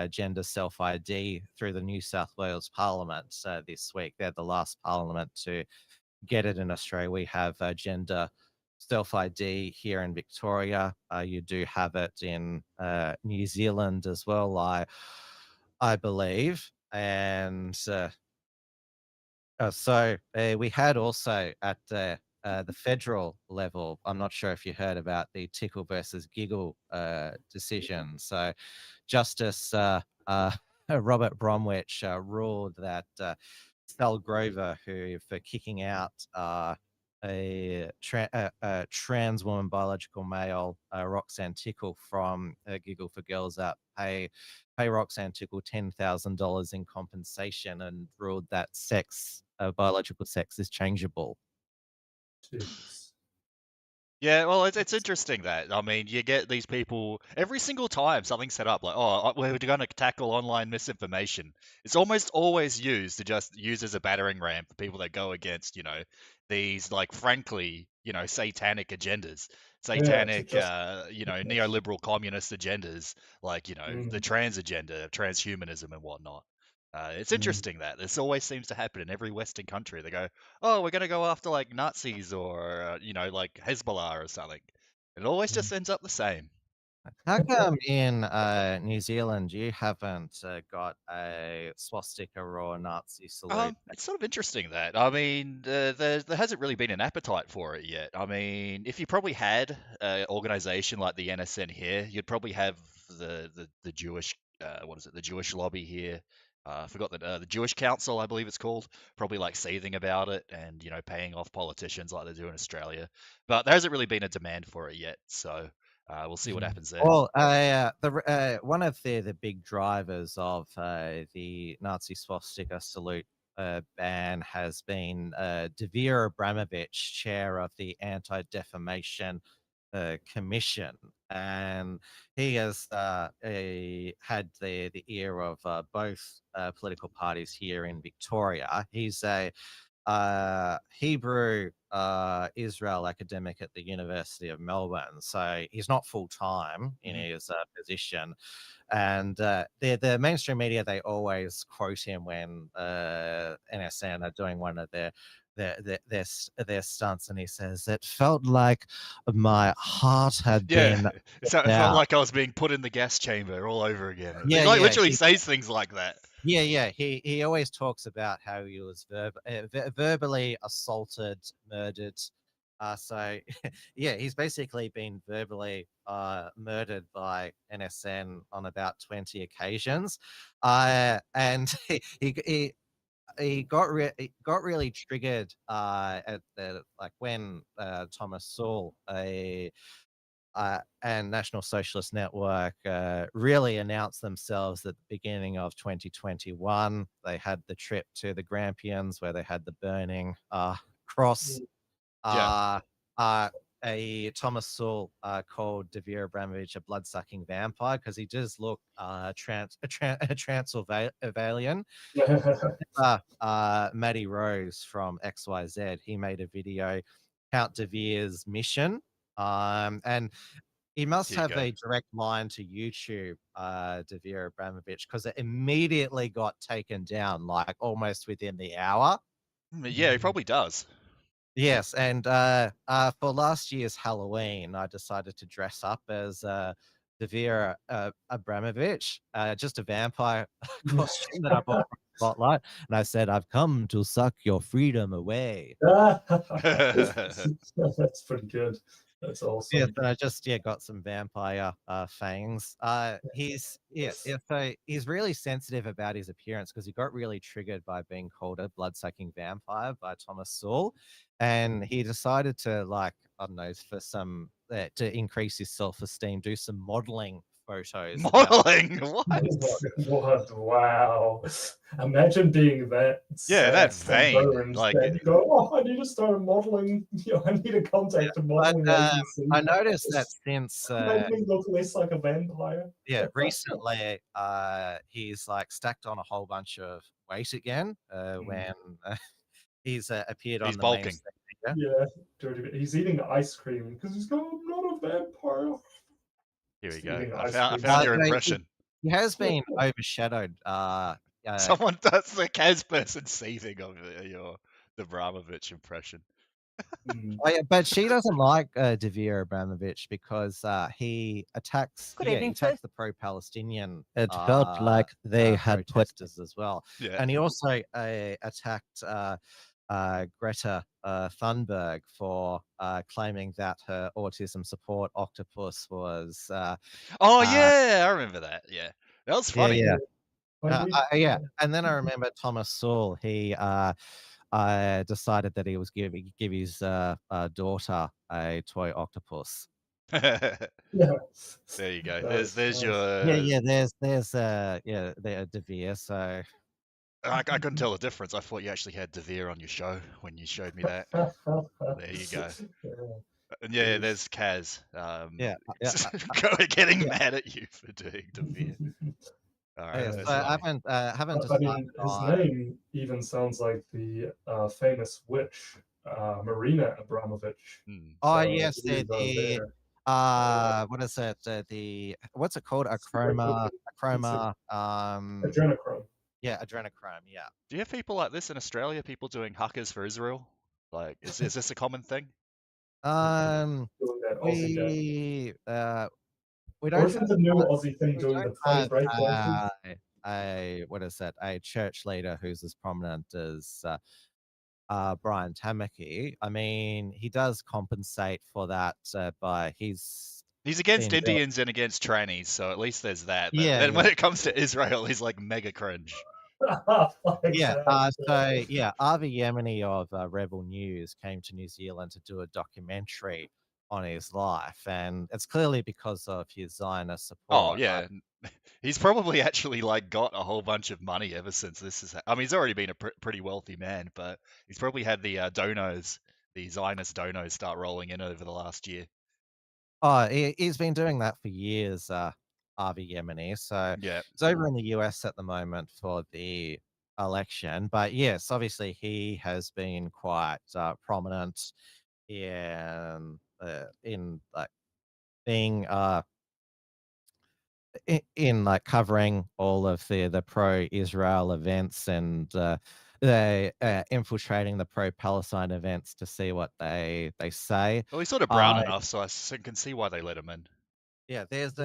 gender self-ID through the New South Wales Parliament this week. They're the last parliament to get it in Australia. We have gender self-ID here in Victoria. You do have it in New Zealand as well, I believe. And so we had also at the federal level, I'm not sure if you heard about the Tickle versus Giggle decision. So Justice Robert Bromwich ruled that Sal Grover, who for kicking out a trans woman biological male, Roxanne Tickle from Giggle for Girls Up, pay Roxanne Tickle $10,000 in compensation, and ruled that biological sex is changeable. Jeez. Yeah, well, it's interesting that, I mean, you get these people every single time something's set up, like, oh, we're going to tackle online misinformation. It's almost always used to just use as a battering ram for people that go against, these, like, frankly, satanic agendas, satanic, neoliberal communist agendas, like, the trans agenda, transhumanism and whatnot. It's interesting that this always seems to happen in every Western country. They go, oh, we're going to go after like Nazis or, like Hezbollah or something. It always just ends up the same. How come in New Zealand you haven't got a swastika or a Nazi salute? It's sort of interesting that. I mean, there hasn't really been an appetite for it yet. I mean, if you probably had an organization like the NSN here, you'd probably have the Jewish, the Jewish lobby here. I forgot that the Jewish Council, I believe it's called, probably like seething about it and paying off politicians like they do in Australia. But there hasn't really been a demand for it yet, so we'll see what happens there. Well, one of the big drivers of the Nazi swastika salute ban has been Devere Abramovich, chair of the Anti-Defamation Commission, and he has had the ear of both political parties here in Victoria. He's a Hebrew Israel academic at the University of Melbourne, so he's not full time in his position. And the mainstream media, they always quote him when NSN are doing one of their stunts, and he says, "It felt like my heart had been." It felt like I was being put in the gas chamber all over again. Yeah, he like yeah, literally says things like that. Yeah. He always talks about how he was verbally assaulted, murdered. So yeah, he's basically been verbally murdered by NSN on about 20 occasions, and he got really triggered at the when Thomas Sowell, and National Socialist Network really announced themselves at the beginning of 2021. They had the trip to the Grampians where they had the burning cross. A Thomas Sowell called Devere Abramovich a blood-sucking vampire because he does look Transylvanian. Maddie Rose from XYZ, he made a video, Count Devere's Mission. And he must have a direct line to YouTube, Devere Abramovich, because it immediately got taken down, like almost within the hour. Yeah, he probably does. Yes, and for last year's Halloween, I decided to dress up as Devere Abramovich, just a vampire costume that I bought from Spotlight, and I said, "I've come to suck your freedom away." That's pretty good. That's awesome. Yes, and I just got some vampire fangs. He's so he's really sensitive about his appearance because he got really triggered by being called a blood-sucking vampire by Thomas Sowell, and he decided to, like, I don't know, for some to increase his self-esteem, do some modeling photos. Modeling? What? What? Wow. Imagine being that Yeah, that sad and vain. burned Like, that you go, oh, I need to start modeling. I need to contact a modeling agency. I noticed that since Make me look less like a vampire. recently he's like stacked on a whole bunch of weight again when he's appeared he's on the bulking. main stage. Yeah, dirty. He's eating ice cream because he's going, I'm not a vampire. Here we He's go. eating I ice found cream. your impression. He has been overshadowed. Someone does the Kaz person seething of the Abramovich impression. Oh, yeah, but she doesn't like Devere Abramovich because he attacks. Good He evening, attacks the pro-Palestinian. It felt like they had put protesters as well, Yeah. and he also attacked Greta Thunberg for claiming that her autism support octopus was. Oh yeah, I remember that. Yeah, that was funny. Yeah. Yeah. And then I remember Thomas Sowell. He decided that he was give his daughter a toy octopus. Yeah. There you go. Nice, There's nice. your. There's Devere. So I couldn't tell the difference. I thought you actually had Devere on your show when you showed me that. There you go. And yeah, there's Kaz. Getting mad at you for doing Devere. All right. so I haven't I mean, decided his on. name even sounds like the famous witch, Marina Abramovich. Oh So yes, it is the there. what is it? What's it called? Adrenochrome. Yeah, adrenochrome. Yeah. Do you have people like this in Australia? People doing huckers for Israel? Like, is this a common thing? Doing that Aussie guy. We Or don't isn't the new Aussie thing we doing don't the funny have, break dances? a church leader who's as prominent as Brian Tamaki. I mean, he does compensate for that by he's against been Indians and against trannies, so at least there's that. But Yeah, then when yeah. it comes to Israel, he's like mega cringe. Avi Yemeni of Rebel News came to New Zealand to do a documentary on his life, and it's clearly because of his Zionist support. Oh yeah, he's probably actually like got a whole bunch of money ever since this is. I mean, he's already been a pretty wealthy man, but he's probably had the donos, the Zionist donos, start rolling in over the last year. Oh, he's been doing that for years, Avi Yemeni. So Yeah, it's over in the US at the moment for the election. But yes, obviously he has been quite prominent in like being in like covering all of the pro-Israel events and they infiltrating the pro-Palestine events to see what they say. well, he's sort of brown enough, so I can see why they let him in. Yeah, there's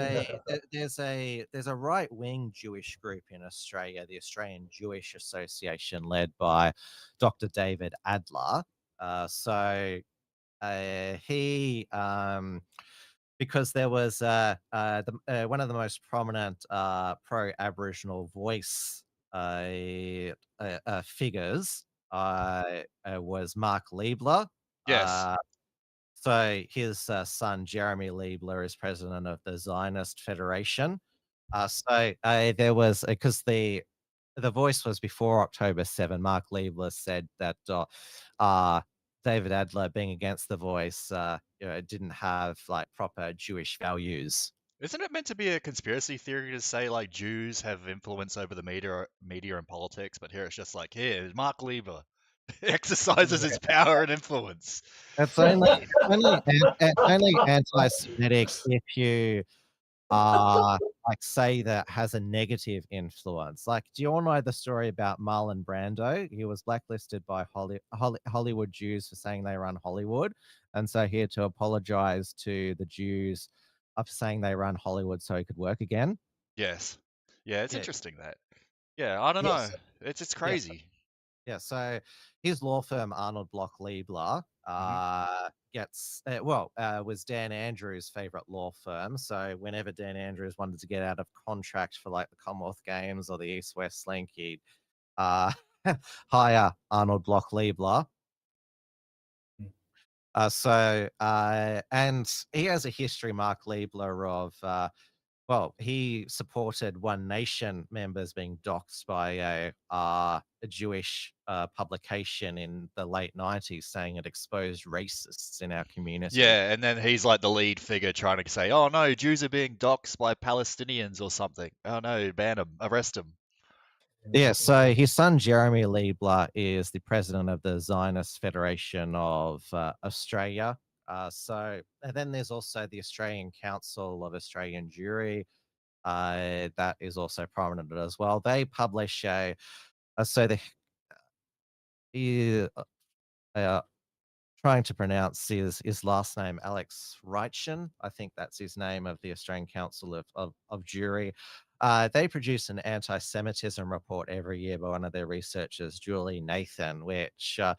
a right-wing Jewish group in Australia, the Australian Jewish Association, led by Dr. David Adler. He because there was one of the most prominent pro-Aboriginal voice figures was Mark Liebler. Yes. So his son Jeremy Liebler is president of the Zionist Federation. There was because the voice was before October 7. Mark Liebler said that David Adler being against the voice didn't have like proper Jewish values. Isn't it meant to be a conspiracy theory to say like Jews have influence over the media and politics? But here it's just like, here, Mark Lieber exercises his power and influence. It's only anti-Semitic if you like say that has a negative influence. Like, do you all know the story about Marlon Brando? He was blacklisted by Hollywood Jews for saying they run Hollywood, and so he had to apologize to the Jews for saying they run Hollywood so he could work again. Yes. Yeah, it's interesting that. Yeah, I don't know. It's crazy. Yeah, so his law firm, Arnold Bloch Liebler, was Dan Andrews' favorite law firm. So whenever Dan Andrews wanted to get out of contract for like the Commonwealth Games or the East-West Link, he'd hire Arnold Bloch Liebler. And he has a history, Mark Liebler, of well, he supported One Nation members being doxxed by a Jewish publication in the late 90s, saying it exposed racists in our community. Yeah, and then he's like the lead figure trying to say, "Oh no, Jews are being doxxed by Palestinians or something. Oh no, ban them, arrest them." Yeah, so his son Jeremy Liebler is the president of the Zionist Federation of Australia. And then there's also the Australian Council of Australian Jewry. That is also prominent as well. They publish so the trying to pronounce his last name, Alex Reichen. I think that's his name, of the Australian Council of Jury. They produce an anti-Semitism report every year by one of their researchers, Julie Nathan, which a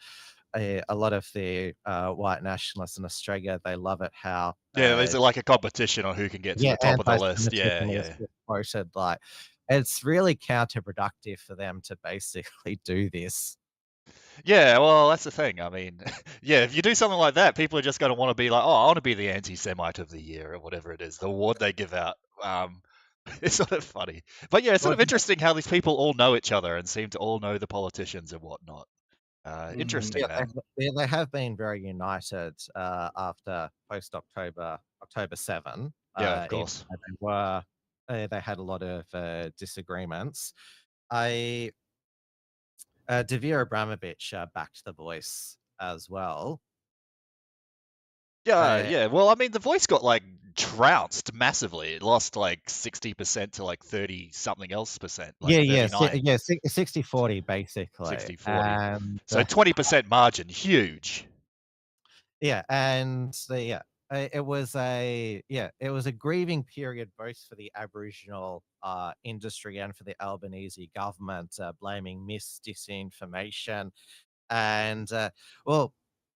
lot of the white nationalists in Australia, they love it how Yeah, there's like a competition on who can get to the top of the list. Yeah, anti-Semitism is quoted. Like, it's really counterproductive for them to basically do this. Yeah, well, that's the thing. I mean, yeah, if you do something like that, people are just going to want to be like, "Oh, I want to be the anti-Semite of the year," or whatever it is, the award they give out. It's sort of funny, but yeah, it's sort of interesting how these people all know each other and seem to all know the politicians and whatnot. Interesting, Yeah, man. they have been very united after October 7. Yeah, of Even course. though they had a lot of disagreements. Devere Abramovich backed The Voice as well. Yeah, yeah. Well, I mean, The Voice got like trounced massively. It lost like 60% to like 30 something else percent. Like 39. 60-40 basically. 60-40. So 20% margin, huge. Yeah, and it was a grieving period both for the Aboriginal industry and for the Albanese government, blaming disinformation, and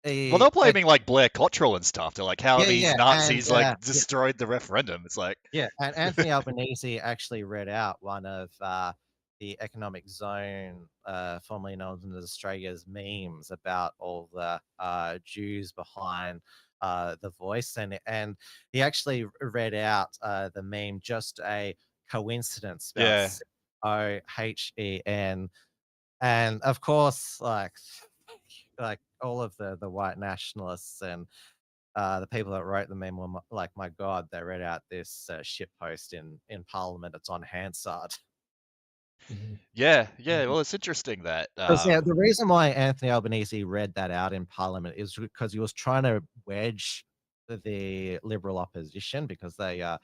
they're blaming like Blair Cottrell and stuff. They're like, how these Nazis like destroyed the referendum. It's like, yeah, and Anthony Albanese actually read out one of the Economic Zone, formerly known as Australia's memes, about all the Jews behind The Voice, and he actually read out the meme, just a coincidence, spelled Cohen, and of course, like all of the white nationalists and the people that wrote the meme were like, my God, they read out this shit post in Parliament. It's on Hansard. Yeah. Well, it's interesting that. The reason why Anthony Albanese read that out in Parliament is because he was trying to wedge the Liberal opposition, because they are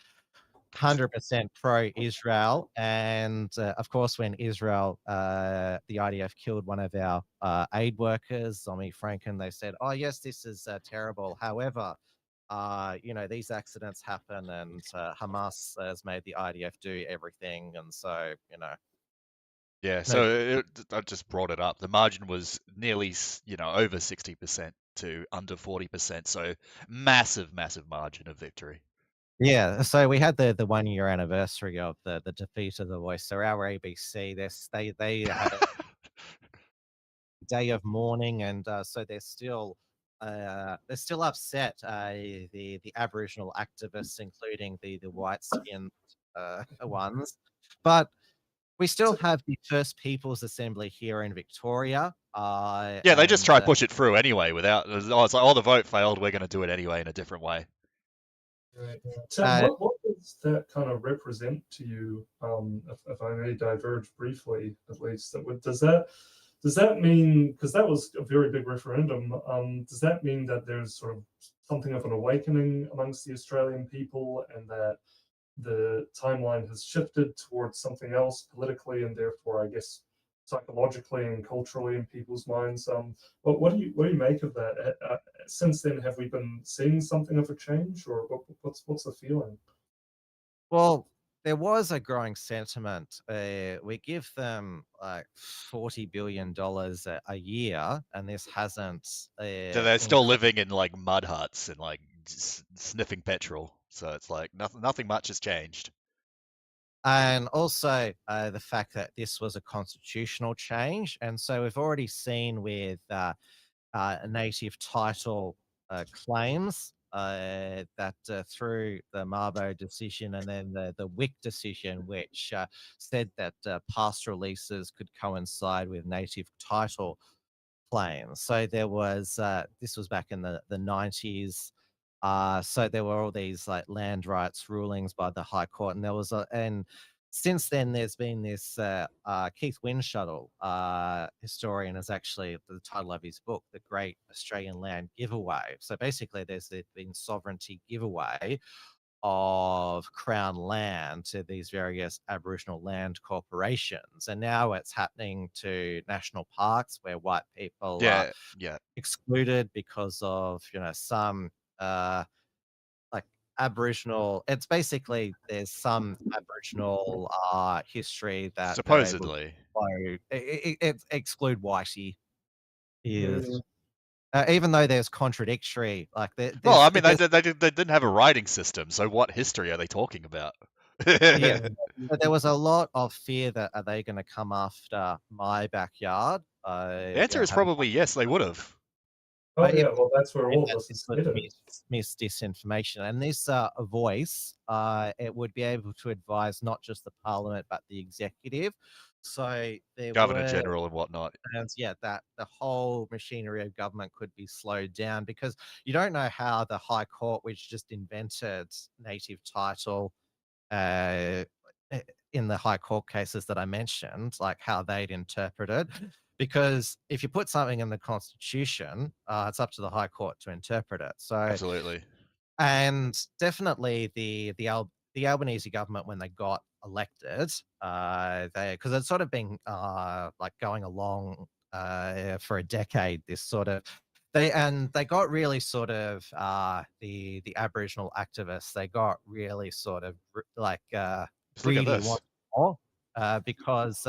100% pro-Israel, and of course, when Israel, the IDF killed one of our aid workers, Zomi Franken, they said, "Oh yes, this is terrible. However, these accidents happen, and Hamas has made the IDF do everything, and so Yeah, so I just brought it up. The margin was nearly, over 60% to under 40%. So massive margin of victory. Yeah, so we had the 1 year anniversary of the defeat of The Voice. So our ABC, they had a day of mourning, and so they're still upset. The Aboriginal activists, including the white skinned ones, but we still have the First Peoples Assembly here in Victoria. Yeah, they just try to push it through anyway without. It's like, the vote failed. We're going to do it anyway in a different way. Right. Tim, what does that kind of represent to you? If I may diverge briefly, at least, does that mean, because that was a very big referendum, does that mean that there's sort of something of an awakening amongst the Australian people, and that the timeline has shifted towards something else politically, and therefore, I guess, psychologically and culturally in people's minds? What do you make of that? Since then, have we been seeing something of a change, or what's the feeling? Well, there was a growing sentiment. We give them like $40 billion a year, and this hasn't. So they're still living in like mud huts and like sniffing petrol. So it's like nothing much has changed. And also the fact that this was a constitutional change. And so we've already seen with native title claims, that through the Mabo decision and then the Wick decision, which said that pastoral leases could coincide with native title claims. So there was this was back in the 90s. So there were all these like land rights rulings by the High Court, and there was and since then there's been this Keith Windshuttle, historian, is actually the title of his book, The Great Australian Land Giveaway. So basically there's been sovereignty giveaway of Crown land to these various Aboriginal land corporations. And now it's happening to national parks where white people are excluded because of, some like Aboriginal. It's basically there's some Aboriginal history that supposedly it exclude whitey is. Even though there's contradictory, like well, I mean, they didn't have a writing system, so what history are they talking about? Yeah, but there was a lot of fear that are they going to come after my backyard? The answer is probably yes, they would have. Oh yeah, well that's where all of us miss disinformation, and this voice, it would be able to advise not just the parliament but the executive. So there Governor General and whatnot. And that the whole machinery of government could be slowed down because you don't know how the High Court, which just invented native title in the High Court cases that I mentioned, like how they'd interpret it. Because if you put something in the Constitution, it's up to the High Court to interpret it. So absolutely, and definitely the Albanese government, when they got elected, because it's sort of been like going along for a decade. This sort of they got really sort of the Aboriginal activists. They got really sort of like greedy once more because.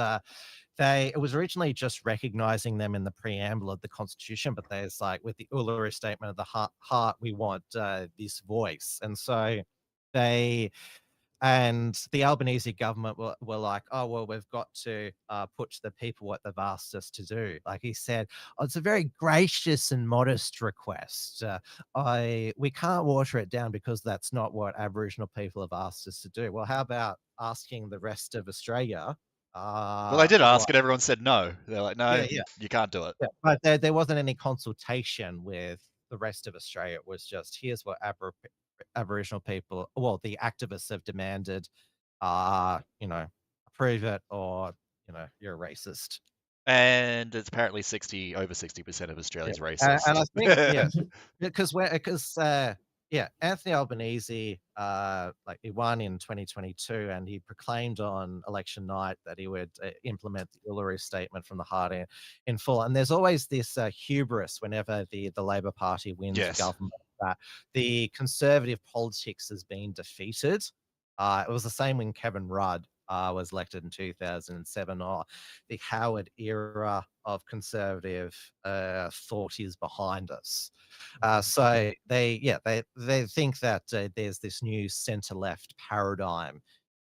It was originally just recognizing them in the preamble of the Constitution, but there's like with the Uluru Statement of the Heart, we want this voice. And so the Albanese government were like, oh, well, we've got to put to the people what they've asked us to do. Like he said, it's a very gracious and modest request. We can't water it down because that's not what Aboriginal people have asked us to do. Well, how about asking the rest of Australia? Well, they did ask it. Everyone said no. They're like, no, you can't do it. Yeah, but there wasn't any consultation with the rest of Australia. It was just, here's what Aboriginal people, well, the activists have demanded, approve it or, you're a racist. And it's apparently over 60% of Australia's racist. And I think, because Anthony Albanese, like he won in 2022, and he proclaimed on election night that he would implement the Uluru Statement from the Heart in full. And there's always this hubris whenever the Labor Party wins government that the conservative politics has been defeated. It was the same when Kevin Rudd was elected in 2007, or the Howard era of conservative thought is behind us. So they think that there's this new centre-left paradigm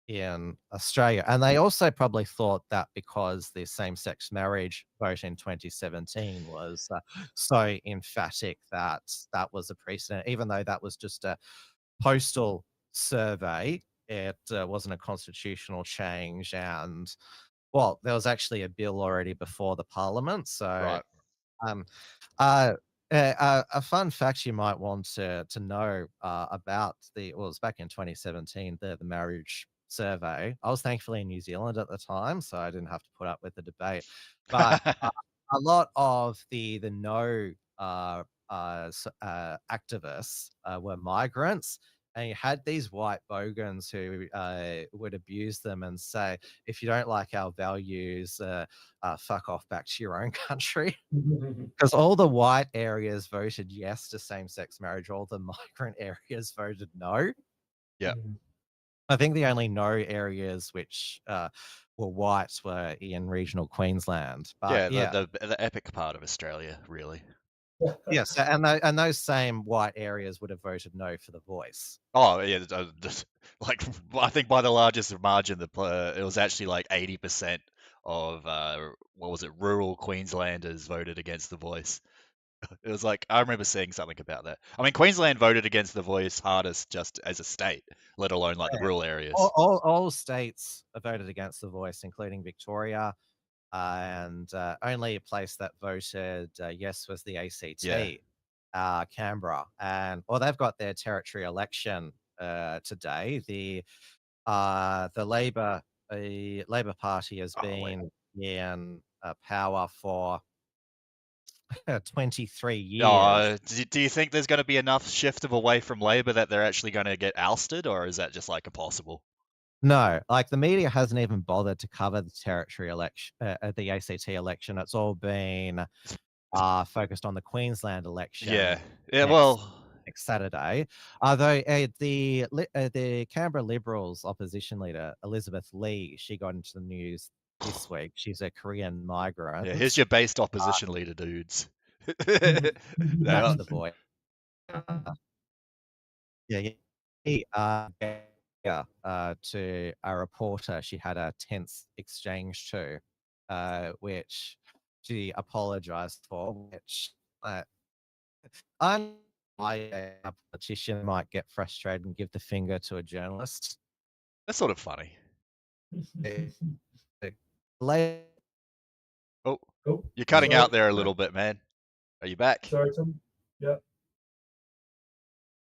in Australia. And they also probably thought that because the same-sex marriage vote in 2017 was so emphatic that was a precedent, even though that was just a postal survey. It wasn't a constitutional change, and well, there was actually a bill already before the parliament. So, a fun fact you might want to know about it was back in 2017, the marriage survey. I was thankfully in New Zealand at the time, so I didn't have to put up with the debate. But a lot of the no activists were migrants. And you had these white bogans who would abuse them and say, if you don't like our values, fuck off back to your own country. Because all the white areas voted yes to same-sex marriage. All the migrant areas voted no. Yeah. I think the only no areas which were white were in regional Queensland. But the epic part of Australia, really. Yes, and those same white areas would have voted no for the voice. Oh yeah, like I think by the largest margin, it was actually like 80% of rural Queenslanders voted against the voice. It was like, I remember seeing something about that. I mean, Queensland voted against the Voice hardest just as a state, let alone like the Yeah. rural areas. All states voted against the Voice, including Victoria, and only place that voted yes was the ACT, Yeah. Canberra, and they've got their territory election today. The Labor Party has Oh, wait. been in power for 23 years. Do you think there's going to be enough shift of away from Labor that they're actually going to get ousted, or is that just like impossible? No, like the media hasn't even bothered to cover the territory election, the ACT election. It's all been focused on the Queensland election. Yeah. Next Saturday. Although the Canberra Liberals opposition leader Elizabeth Lee, she got into the news this week. She's a Korean migrant. Yeah, here's your based opposition leader, dudes. That's the boy. To a reporter she had a tense exchange to, which she apologized for, which a politician might get frustrated and give the finger to a journalist. That's sort of funny. Oh, you're cutting sorry. out there a little bit, man. Are you back? Sorry, Tom. Yeah.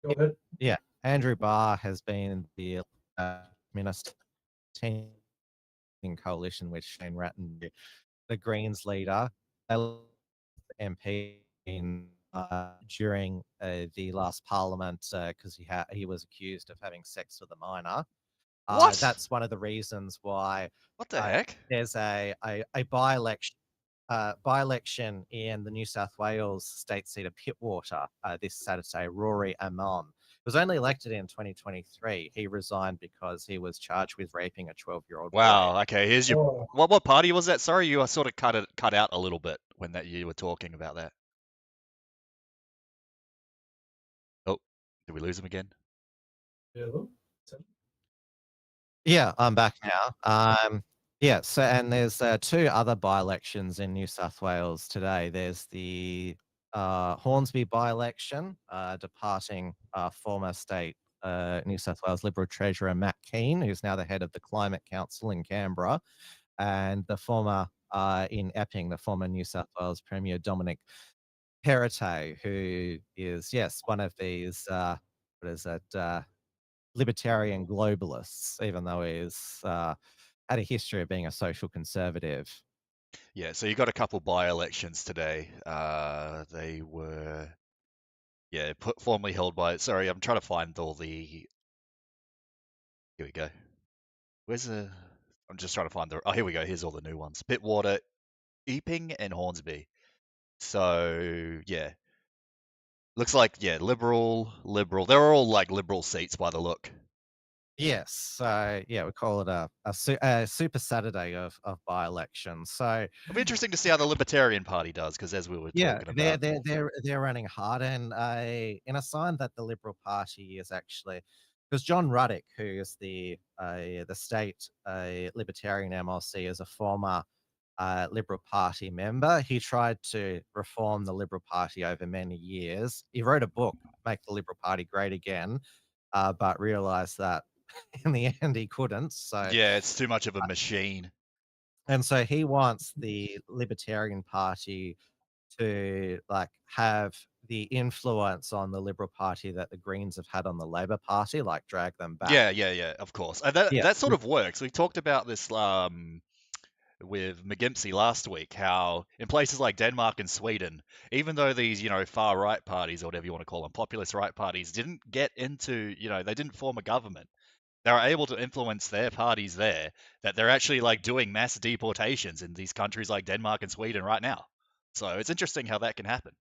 Go ahead. Yeah, Andrew Barr has been the minister in coalition with Shane Ratton, the Greens leader, MP during the last Parliament because he was accused of having sex with a minor. What? That's one of the reasons why. What the heck? There's a by-election in the New South Wales state seat of Pittwater this Saturday. Rory Amon was only elected in 2023. He resigned because he was charged with raping a 12-year-old boy. Wow. Okay. Here's your. What party was that? Sorry, you sort of cut out a little bit when you were talking about that. Oh, did we lose him again? Hello. Yeah, I'm back now. Yeah, so and there's two other by-elections in New South Wales today. There's the Hornsby by-election, departing former state New South Wales Liberal Treasurer Matt Keane, who's now the head of the Climate Council in Canberra, and the former in Epping, the former New South Wales Premier Dominic Perrottet, who is one of these libertarian globalists, even though he's had a history of being a social conservative. Yeah, so you got a couple by-elections today. They were, formerly held by. Sorry, I'm trying to find all the. Here we go. I'm just trying to find the. Oh, here we go. Here's all the new ones: Pittwater, Epping, and Hornsby. So yeah, looks like liberal. They're all like liberal seats by the look. Yes, so we call it a super Saturday of by-elections. So it'll be interesting to see how the Libertarian Party does, because as we were talking about, they're running hard, and in a sign that the Liberal Party is actually, because John Ruddock, who is the state Libertarian MLC, is a former Liberal Party member. He tried to reform the Liberal Party over many years. He wrote a book, Make the Liberal Party Great Again, but realized that in the end he couldn't. So yeah, it's too much of a machine. And so he wants the Libertarian Party to have the influence on the Liberal Party that the Greens have had on the Labor Party, drag them back. Yeah, of course. That sort of works. We talked about this with McGimpsey last week, how in places like Denmark and Sweden, even though these, far right parties, or whatever you want to call them, populist right parties, didn't get into, they didn't form a government. They were able to influence their parties there, that they're actually doing mass deportations in these countries like Denmark and Sweden right now. So it's interesting how that can happen.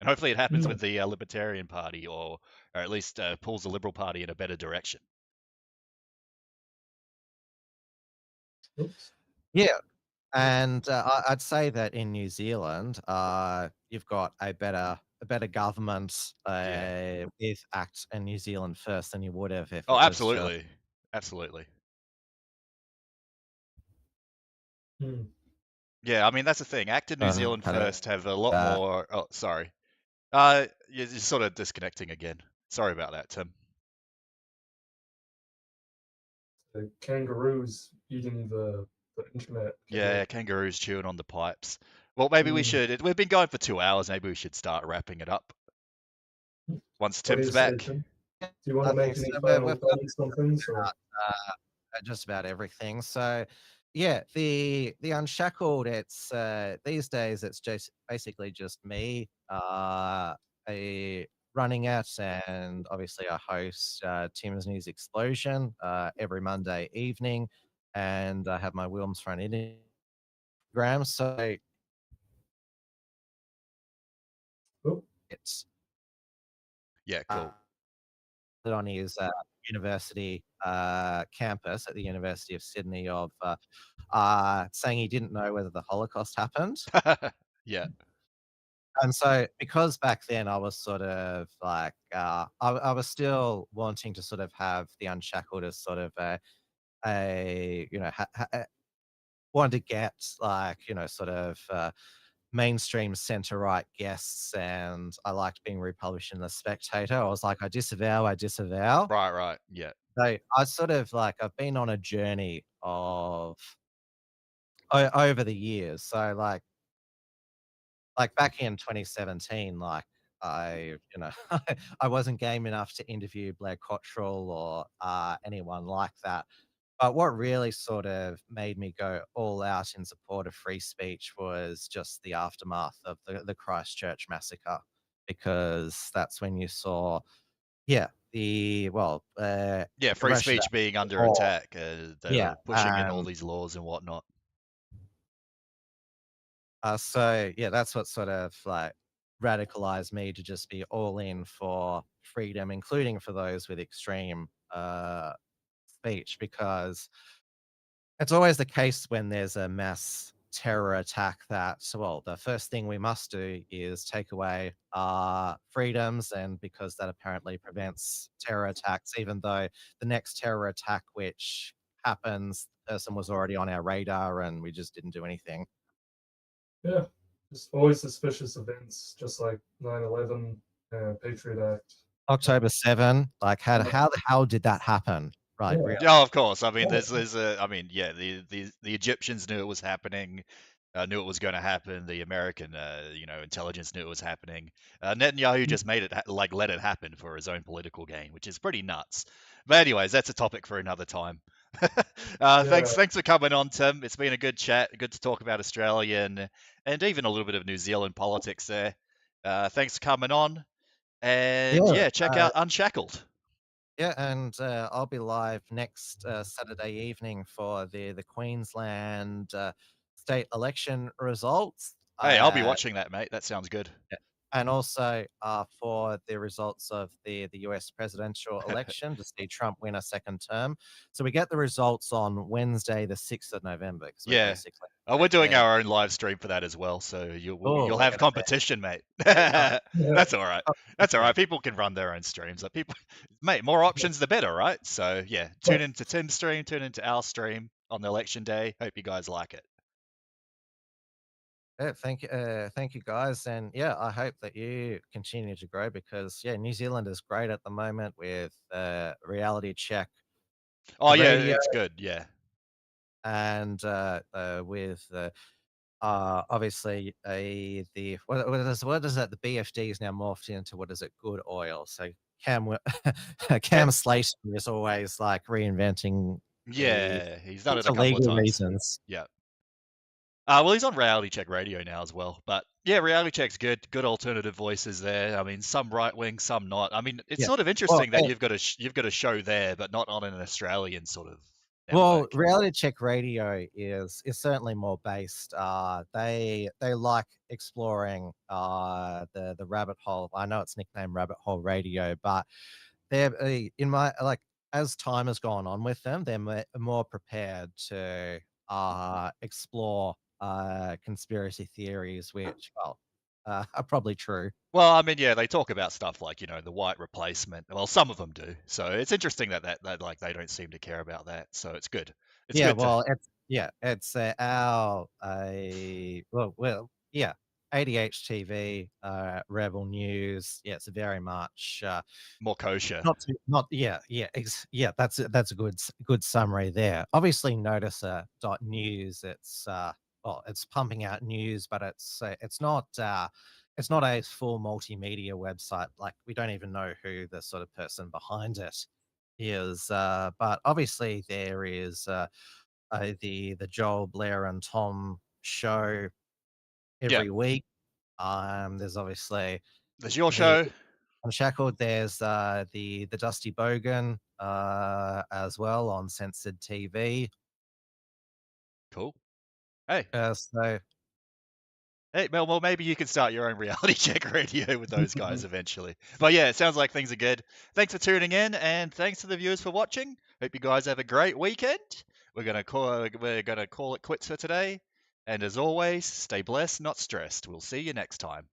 And hopefully it happens with the Libertarian Party, or at least pulls the Liberal Party in a better direction. Oops. Yeah. And I'd say that in New Zealand, you've got a better government with ACT and New Zealand First than you would have if. Oh, absolutely, absolutely. Yeah, I mean that's the thing. Acted New Zealand Hello. First have a lot more. Oh, sorry. You're sort of disconnecting again. Sorry about that, Tim. The kangaroos eating the internet. Yeah, kangaroos chewing on the pipes. Well, maybe we should. We've been going for 2 hours. Maybe we should start wrapping it up once What do Tim's you say, back. Tim? Do you want to I make think any so. final comments on things? Or? Just about everything. So, yeah, the Unshackled. It's these days it's just basically just me, running it, and obviously I host Tim's News Explosion every Monday evening, and I have my Wilms front Instagram. So it's cool. on his university campus at the University of Sydney of saying he didn't know whether the Holocaust happened. Yeah. And so, because back then I was sort of like, I was still wanting to sort of have the Unshackled as sort of a wanted to get like, sort of mainstream center-right guests, and I liked being republished in The Spectator. I was like, I disavow. Right, yeah. So I sort of like, I've been on a journey of over the years. So like back in 2017, like I wasn't game enough to interview Blair Cottrell or anyone like that. But what really sort of made me go all out in support of free speech was just the aftermath of the Christchurch massacre, because that's when you saw, free Russia speech being under before. attack. They're pushing in all and these laws and whatnot. So that's what sort of like radicalized me to just be all in for freedom, including for those with extreme speech, because it's always the case when there's a mass terror attack that, well, the first thing we must do is take away our freedoms, and because that apparently prevents terror attacks, even though the next terror attack which happens, the person was already on our radar and we just didn't do anything. Yeah, just always suspicious events, just like 9/11, Patriot Act. October 7, like how the hell did that happen? Right. Yeah. Really? Yeah, of course. I mean, the Egyptians knew it was happening, knew it was going to happen. The American, intelligence knew it was happening. Netanyahu just made it let it happen for his own political gain, which is pretty nuts. But anyways, that's a topic for another time. Thanks for coming on, Tim. It's been a good chat. Good to talk about Australia and even a little bit of New Zealand politics there. Thanks for coming on, and check out Unshackled. Yeah, and I'll be live next Saturday evening for the Queensland state election results. Hey, I'll be watching that, mate. That sounds good. Yeah. And also for the results of the US presidential election to see Trump win a second term. So we get the results on Wednesday, the 6th of November. Yeah. We're doing our own live stream for that as well. So you'll have competition, mate. That's all right. That's all right. People can run their own streams. Like mate, more options the better, right? So yeah, tune into Tim's stream, tune into our stream on the election day. Hope you guys like it. Yeah, thank you guys, and I hope that you continue to grow, because New Zealand is great at the moment with Reality Check. Oh yeah, it's good, yeah. And with obviously the what is that? The BFD is now morphed into Good Oil. So Cam Slater is always like reinventing. Yeah, he's done it a couple of times. Reasons. Yeah. Well, he's on Reality Check Radio now as well. But yeah, Reality Check's good. Good alternative voices there. I mean, some right wing, some not. I mean, it's sort of interesting that you've got a show there, but not on an Australian sort of network. Well, Reality Check Radio is certainly more based. They like exploring the rabbit hole. I know it's nicknamed Rabbit Hole Radio, but they're as time has gone on with them, they're more prepared to explore conspiracy theories, which are probably true. Well, I mean, yeah, they talk about stuff like the white replacement. Well, some of them do. So it's interesting that like they don't seem to care about that. So it's good. It's good. Yeah, it's our yeah, ADHTV, Rebel News. Yeah, it's very much More kosher. yeah, that's a good summary there. Obviously, Noticer.news. It's it's pumping out news, but it's not a full multimedia website. Like, we don't even know who the sort of person behind it is. But obviously there is the Joel, Blair, and Tom show every week. There's obviously There's your the show. Unshackled. There's the Dusty Bogan as well on Censored TV. Cool. Hey. So Hey, well, maybe you can start your own reality check radio with those guys eventually. But yeah, it sounds like things are good. Thanks for tuning in, and thanks to the viewers for watching. Hope you guys have a great weekend. We're gonna call it quits for today. And as always, stay blessed, not stressed. We'll see you next time.